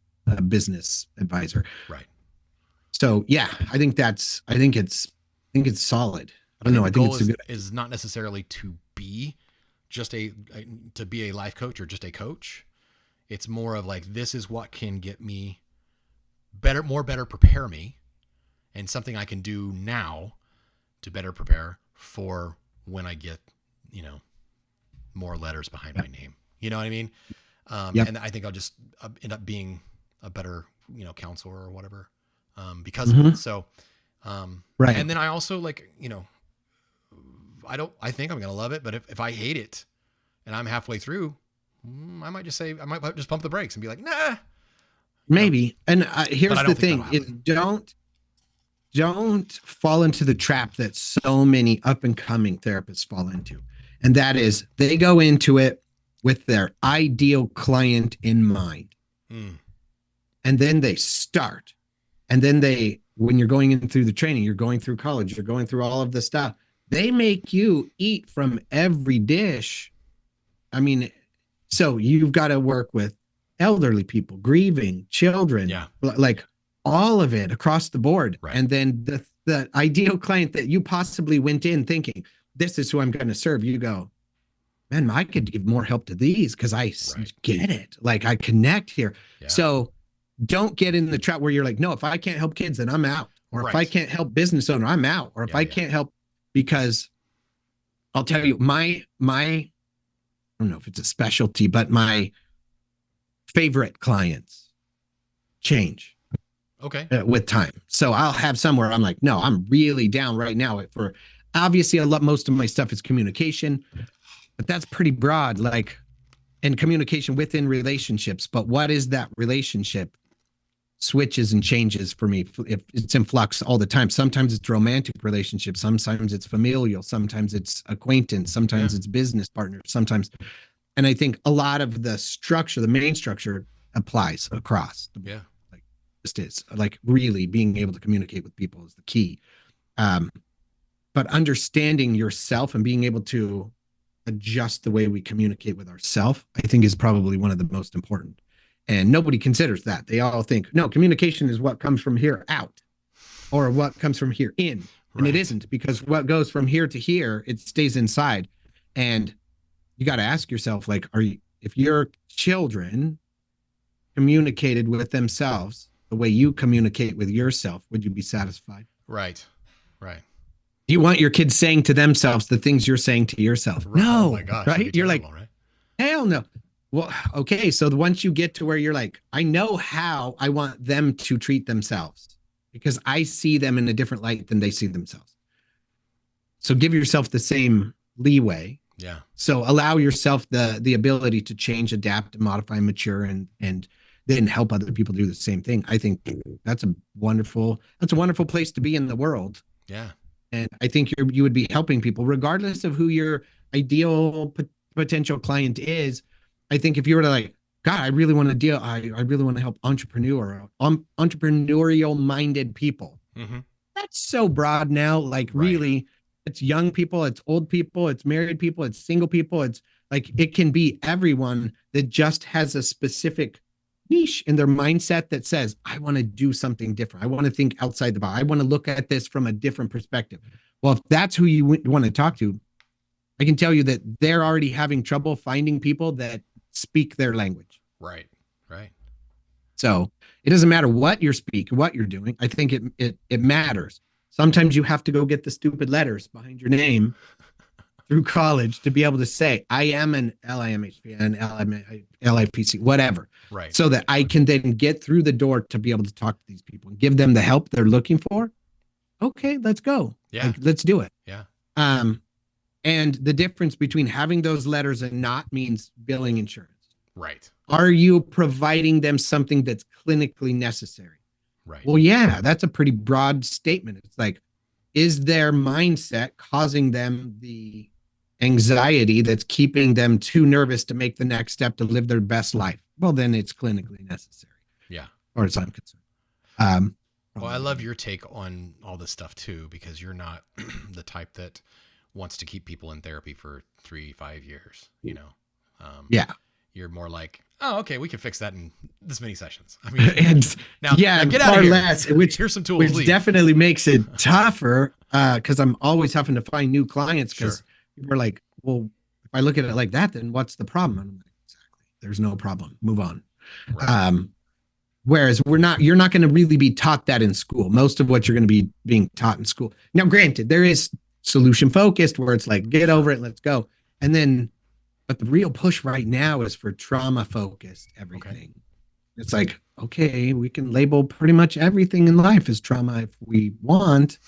business advisor. So I think it's solid. I don't know. I think it's is not necessarily to be to be a life coach or just a coach. It's more of like, this is what can get me better prepare me, and something I can do now to better prepare for when I get, more letters behind my name. You know what I mean? And I think I'll just end up being a better, counselor or whatever, because of it. So, right. And then I also like, I think I'm going to love it, but if I hate it and I'm halfway through, I might just pump the brakes and be like, nah, maybe. And here's the thing is don't fall into the trap that so many up and coming therapists fall into. And that is they go into it with their ideal client in mind. And then they start. And then when you're going in through the training, you're going through college, you're going through all of the stuff. They make you eat from every dish. I mean, so you've got to work with elderly people, grieving, children, like all of it across the board. Right. And then the ideal client that you possibly went in thinking, this is who I'm going to serve. You go, man, I could give more help to these because I get it. Like I connect here. Yeah. So don't get in the trap where you're like, no, if I can't help kids, then I'm out. Or if I can't help business owner, I'm out. Or if I can't help, because I'll tell you, my I don't know if it's a specialty, but my favorite clients change with time. So I'll have somewhere I'm like, no, I'm really down right now for, obviously I love, most of my stuff is communication, but that's pretty broad, like, and communication within relationships. But what is that relationship? Switches and changes for me. If it's in flux all the time. Sometimes it's romantic relationships. Sometimes it's familial. Sometimes it's acquaintance. Sometimes it's business partners. Sometimes, and I think a lot of the structure, the main structure, applies across. Like just is like really being able to communicate with people is the key. But understanding yourself and being able to adjust the way we communicate with ourselves, I think, is probably one of the most important. And nobody considers that. They all think, no, communication is what comes from here out or what comes from here in. And it isn't, because what goes from here to here, it stays inside. And you got to ask yourself, like, if your children communicated with themselves the way you communicate with yourself, would you be satisfied? Right. Right. Do you want your kids saying to themselves the things you're saying to yourself? Right. No. Oh my gosh, right? You're terrible, like, right? Hell no. Well, okay. So once you get to where you're like, I know how I want them to treat themselves because I see them in a different light than they see themselves. So give yourself the same leeway. Yeah. So allow yourself the ability to change, adapt, and modify, and mature, and then help other people do the same thing. I think that's a wonderful place to be in the world. Yeah. And I think you would be helping people regardless of who your ideal potential client is. I think if you were to like, God, I really want to help entrepreneurial minded people. Mm-hmm. That's so broad now. Like really, it's young people, it's old people, it's married people, it's single people. It's like, it can be everyone that just has a specific niche in their mindset that says, I want to do something different. I want to think outside the box. I want to look at this from a different perspective. Well, if that's who you want to talk to, I can tell you that they're already having trouble finding people that speak their language. Right. Right. So it doesn't matter what you're speaking, what you're doing. I think it matters. Sometimes you have to go get the stupid letters behind your name through college to be able to say, I am an LIMHP, an LIPC, whatever. Right. So that I can then get through the door to be able to talk to these people and give them the help they're looking for. Okay, let's go. Yeah. Like, let's do it. Yeah. And the difference between having those letters and not means billing insurance. Right. Are you providing them something that's clinically necessary? Right. Well, yeah, that's a pretty broad statement. It's like, is their mindset causing them the anxiety that's keeping them too nervous to make the next step to live their best life? Well, then it's clinically necessary. Yeah. Or as I'm concerned. Well, I love your take on all this stuff too, because you're not the type that wants to keep people in therapy for 3-5 years, you know? Yeah. You're more like, oh, okay, we can fix that in this many sessions. I mean, now get out of here. Less, here's some tools. Which definitely makes it tougher because I'm always having to find new clients because people are like, well, if I look at it like that, then what's the problem? And I'm like, exactly. There's no problem. Move on. Right. Whereas you're not going to really be taught that in school. Most of what you're going to be being taught in school. Now, granted, there is solution focused where it's like, get over it, let's go. And then, but the real push right now is for trauma focused everything. Okay. It's like, okay, we can label pretty much everything in life as trauma if we want.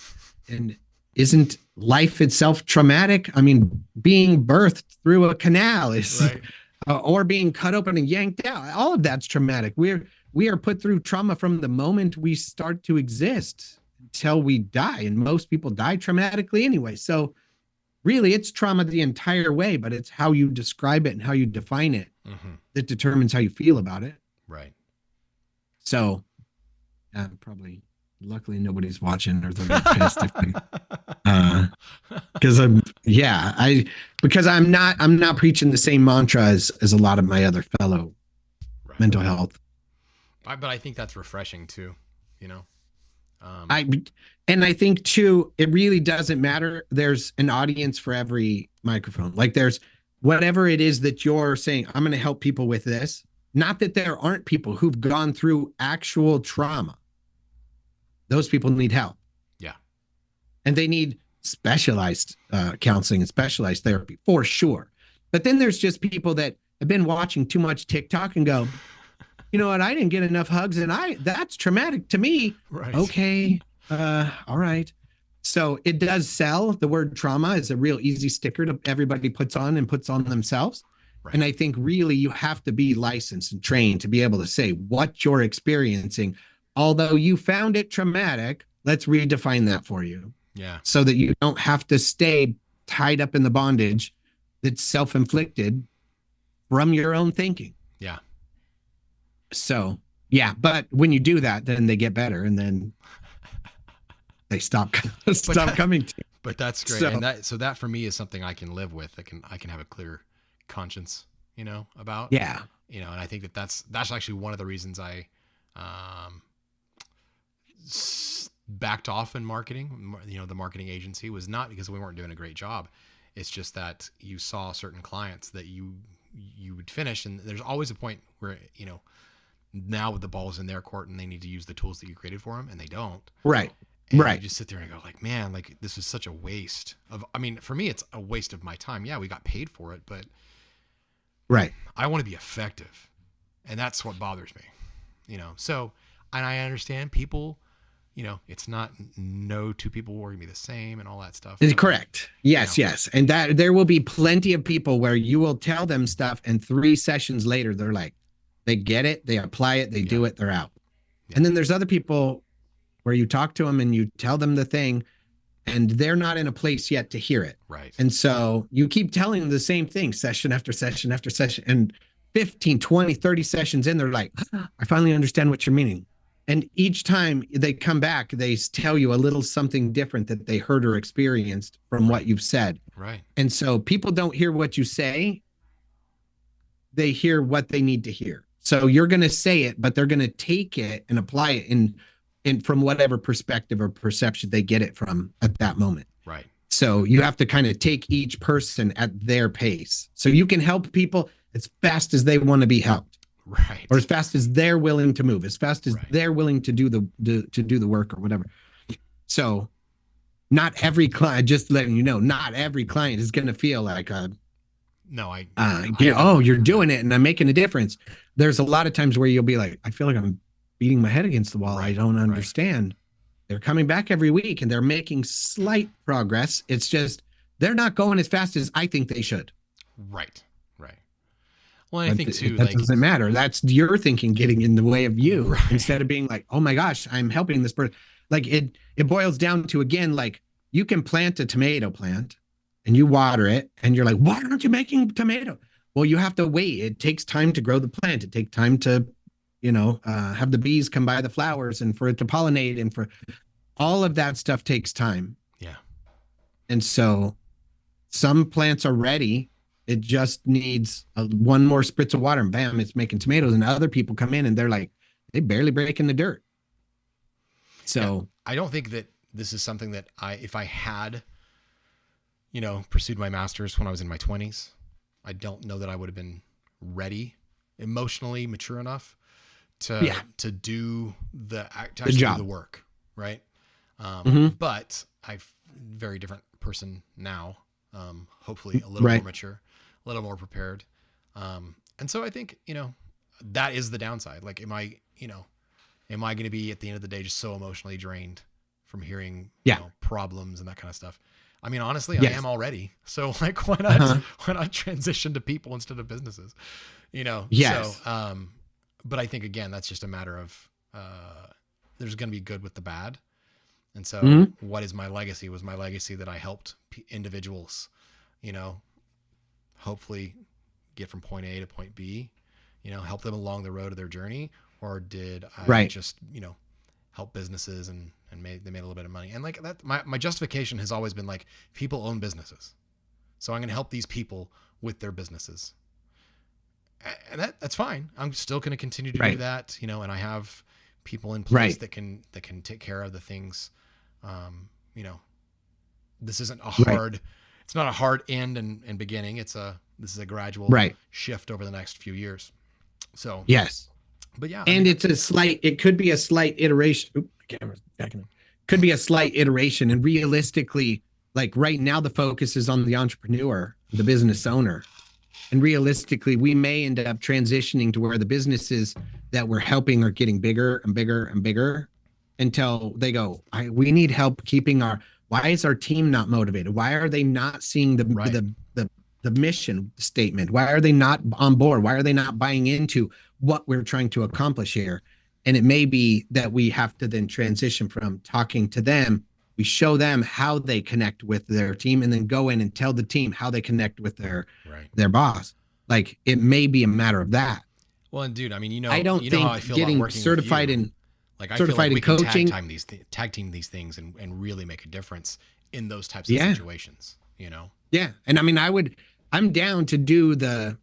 And isn't life itself traumatic? I mean, being birthed through a canal is, right. Or being cut open and yanked out. All of that's traumatic. We are put through trauma from the moment we start to exist until we die. And most people die traumatically anyway. So really it's trauma the entire way, but it's how you describe it and how you define it that determines how you feel about it. Right. So probably, luckily nobody's watching or they'll get pissed because I'm not preaching the same mantra as a lot of my other fellow mental health. But I think that's refreshing too, you know. I think too, it really doesn't matter. There's an audience for every microphone. Like there's whatever it is that you're saying, I'm going to help people with this. Not that there aren't people who've gone through actual trauma. Those people need help. Yeah. And they need specialized counseling and specialized therapy for sure. But then there's just people that have been watching too much TikTok and go, you know what? I didn't get enough hugs and that's traumatic to me. Right. Okay. All right. So it does sell. The word trauma is a real easy sticker to everybody puts on themselves. Right. And I think really you have to be licensed and trained to be able to say what you're experiencing. Although you found it traumatic, let's redefine that for you. Yeah. So that you don't have to stay tied up in the bondage that's self-inflicted from your own thinking. Yeah. So, yeah, but when you do that, then they get better and then they stop coming to you. But that's great. And that for me is something I can live with. I can have a clear conscience, you know, about. Yeah. You know, and I think that's actually one of the reasons I backed off in marketing. You know, the marketing agency was not because we weren't doing a great job. It's just that you saw certain clients that you would finish, and there's always a point where, you know, now the ball's in their court and they need to use the tools that you created for them, and they don't. Right. And right. you just sit there and go like, man, like this is such a waste of, I mean, for me, it's a waste of my time. Yeah, we got paid for it, but right. I want to be effective. And that's what bothers me, you know? So, and I understand people, you know, it's not no two people are going to be the same and all that stuff. Is correct. Yes, you know. Yes. And that there will be plenty of people where you will tell them stuff and 3 sessions later, they're like, they get it, they apply it, they do it, they're out. Yeah. And then there's other people where you talk to them and you tell them the thing and they're not in a place yet to hear it. Right. And so you keep telling them the same thing session after session after session, and 15, 20, 30 sessions in, they're like, I finally understand what you're meaning. And each time they come back, they tell you a little something different that they heard or experienced from what you've said. Right. And so people don't hear what you say. They hear what they need to hear. So you're going to say it, but they're going to take it and apply it in from whatever perspective or perception they get it from at that moment. Right. So you have to kind of take each person at their pace. So you can help people as fast as they want to be helped. Right. Or as fast as they're willing to move, as fast as they're willing to do the work or whatever. So not every client, just letting you know, not every client is going to feel like you're doing it and I'm making a difference. There's a lot of times where you'll be like, I feel like I'm beating my head against the wall. Right. I don't understand. Right. They're coming back every week and they're making slight progress. It's just, they're not going as fast as I think they should. Right. Right. Well, I think too, that doesn't matter. That's your thinking getting in the way of you instead of being like, oh my gosh, I'm helping this person. Like it boils down to, again, like you can plant a tomato plant and you water it and you're like, why aren't you making tomato? Well, you have to wait. It takes time to grow the plant. It takes time to, have the bees come by the flowers and for it to pollinate, and for all of that stuff takes time. Yeah. And so some plants are ready. It just needs one more spritz of water and bam, it's making tomatoes. And other people come in and they're like, they barely break in the dirt. So I don't think that this is something that if I had, pursued my master's when I was in my 20s, I don't know that I would have been ready, emotionally mature enough to do to actually job. do the work. Right. But I'm a very different person now. Hopefully a little more mature, a little more prepared. And so I think, that is the downside. Like, am I going to be at the end of the day just so emotionally drained from hearing problems and that kind of stuff? I mean, honestly, I am already. So like, why not transition to people instead of businesses? Yes. So, but I think again, that's just a matter of, there's going to be good with the bad. And so what is my legacy? Was my legacy that I helped individuals, hopefully get from point A to point B, help them along the road of their journey? Or did I just, help businesses and they made a little bit of money? And like that, my justification has always been like, people own businesses. So I'm going to help these people with their businesses. And that's fine. I'm still going to continue to do that, and I have people in place that can take care of the things. This isn't a hard, it's not a hard end and beginning. This is a gradual shift over the next few years. So, yes. But yeah. And it could be a slight iteration. Oops, camera's backing up. Could be a slight iteration. And realistically, like right now, the focus is on the entrepreneur, the business owner. And realistically, we may end up transitioning to where the businesses that we're helping are getting bigger and bigger and bigger until they go, we need help keeping why is our team not motivated? Why are they not seeing the mission statement? Why are they not on board? Why are they not buying into what we're trying to accomplish here? And it may be that we have to then transition from talking to them. We show them how they connect with their team and then go in and tell the team how they connect with their boss. Like, it may be a matter of that. Well, and dude, I mean, I don't think how I feel getting about certified in like I feel like we coaching, can tag team these things and really make a difference in those types of situations, Yeah. And I mean, I'm down to do the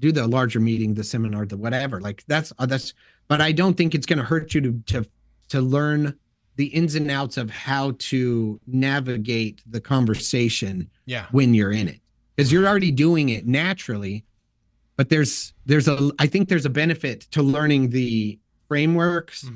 larger meeting, the seminar, the whatever. Like that's, but I don't think it's going to hurt you to learn the ins and outs of how to navigate the conversation when you're in it, because you're already doing it naturally. But I think there's a benefit to learning the frameworks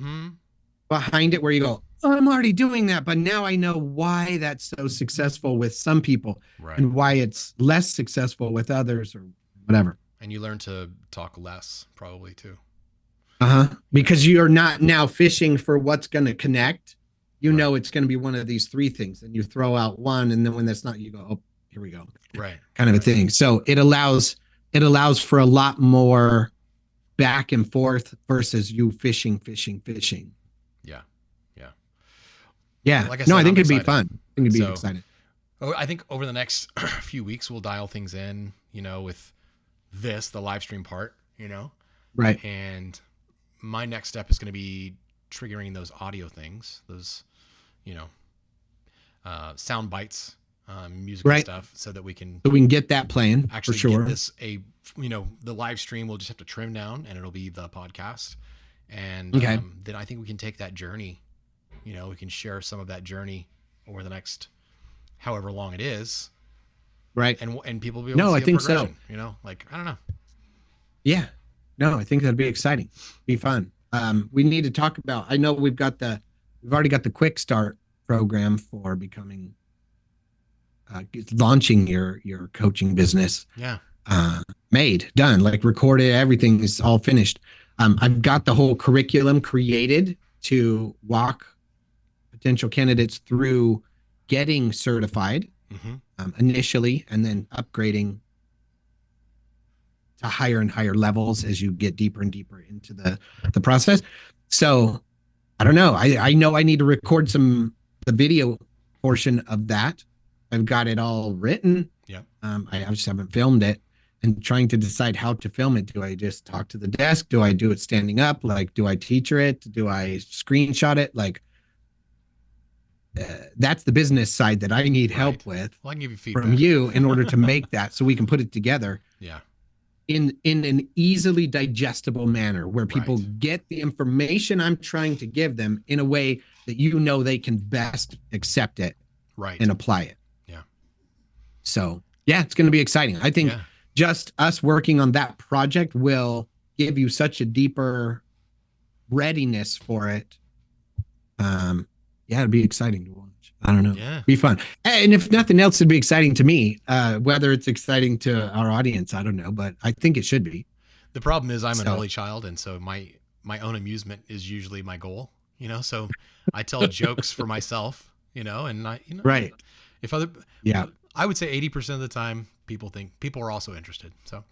behind it where you go, oh, I'm already doing that, but now I know why that's so successful with some people and why it's less successful with others or whatever. And you learn to talk less probably too. Because you're not now fishing for what's going to connect. Know it's going to be one of these three things, and you throw out one, and then when that's not, you go, oh, here we go. Kind of a thing. So it allows for a lot more back and forth versus you fishing. Yeah. Like I said, I think it'd be fun. I think it'd be exciting. I think over the next few weeks, we'll dial things in, with the live stream part, Right. And my next step is going to be triggering those audio things, those, sound bites, music and stuff, so that we can get that playing actually for sure. Get this the live stream we'll just have to trim down and it'll be the podcast. And then I think we can take that journey, we can share some of that journey over the next however long it is. Right. And people will be able to see I think so. Like, I don't know. Yeah. No, I think that'd be exciting. Be fun. We need to talk about, I know we've already got the quick start program for becoming, launching your coaching business. Yeah. Done, like recorded, everything is all finished. I've got the whole curriculum created to walk potential candidates through getting certified initially, and then upgrading to higher and higher levels as you get deeper and deeper into the process. So I don't know. I know I need to record the video portion of that. I've got it all written. Yeah. I just haven't filmed it, and trying to decide how to film it. Do I just talk to the desk? Do I do it standing up? Like, do I teacher it? Do I screenshot it? Like, that's the business side that I need help with. Well, I can give you feedback from you in order to make that so we can put it together. Yeah. In an easily digestible manner where people get the information I'm trying to give them in a way that they can best accept it and apply it. Yeah. So yeah, it's going to be exciting. I think just us working on that project will give you such a deeper readiness for it. Yeah, it'd be exciting to watch. I don't know. Yeah. Be fun. And if nothing else, it'd be exciting to me. Whether it's exciting to our audience, I don't know, but I think it should be. The problem is I'm an only child, and so my own amusement is usually my goal, so I tell jokes for myself, and right. If other, yeah, I would say 80% of the time people are also interested. So,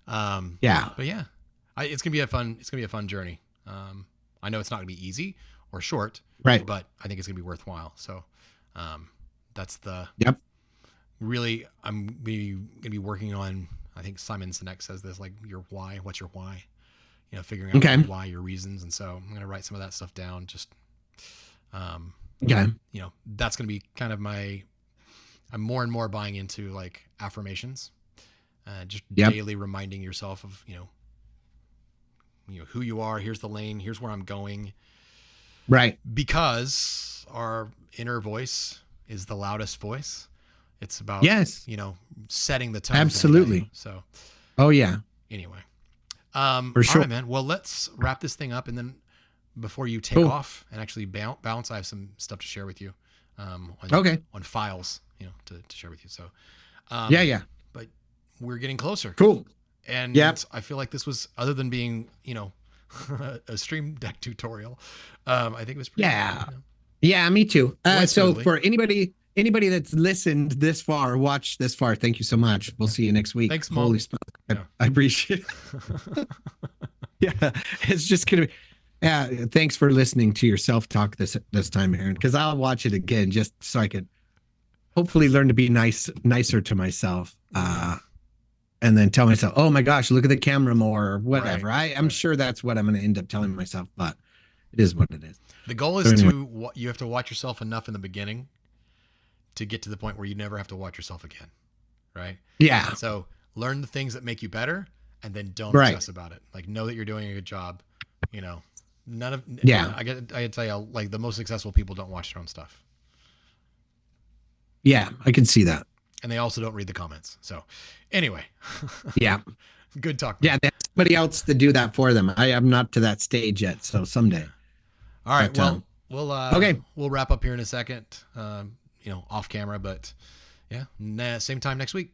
yeah, but yeah, it's going to be a fun journey. I know it's not gonna be easy or short, right, but I think it's gonna be worthwhile. So, that's yep. Really, I'm gonna be working on, I think Simon Sinek says this, like your why, what's your why? Figuring out your why, your reasons. And so I'm going to write some of that stuff down. Just, that's going to be kind of I'm more and more buying into like affirmations, just daily reminding yourself of, who you are. Here's the lane. Here's where I'm going. Right. Because our inner voice is the loudest voice. It's about, setting the tone. Absolutely. So, oh yeah. Anyway, for sure, all right, man. Well, let's wrap this thing up, and then before you take off and actually bounce, I have some stuff to share with you. On files, to share with you. So, yeah. But we're getting closer. Cool. And I feel like this was, other than being, a Stream Deck tutorial. I think it was pretty. Yeah. Yeah, me too. So for anybody that's listened this far, watched this far, thank you so much. We'll see you next week. Thanks, Mom. Holy smoke. I appreciate it. Yeah, it's just gonna be. Yeah, thanks for listening to your self-talk this time, Aaron, because I'll watch it again just so I can hopefully learn to be nicer to myself. And then tell myself, oh my gosh, look at the camera more, or whatever. Right. I'm sure that's what I'm going to end up telling myself, but it is what it is. The goal is you have to watch yourself enough in the beginning to get to the point where you never have to watch yourself again. Right. Yeah. So learn the things that make you better, and then don't obsess about it. Like, know that you're doing a good job. I gotta tell you, like, the most successful people don't watch their own stuff. Yeah, I can see that. And they also don't read the comments. So anyway. Yeah. Good talk. Yeah. There's somebody else to do that for them. I am not to that stage yet. So someday. All right. We'll wrap up here in a second, off camera, but yeah, same time next week.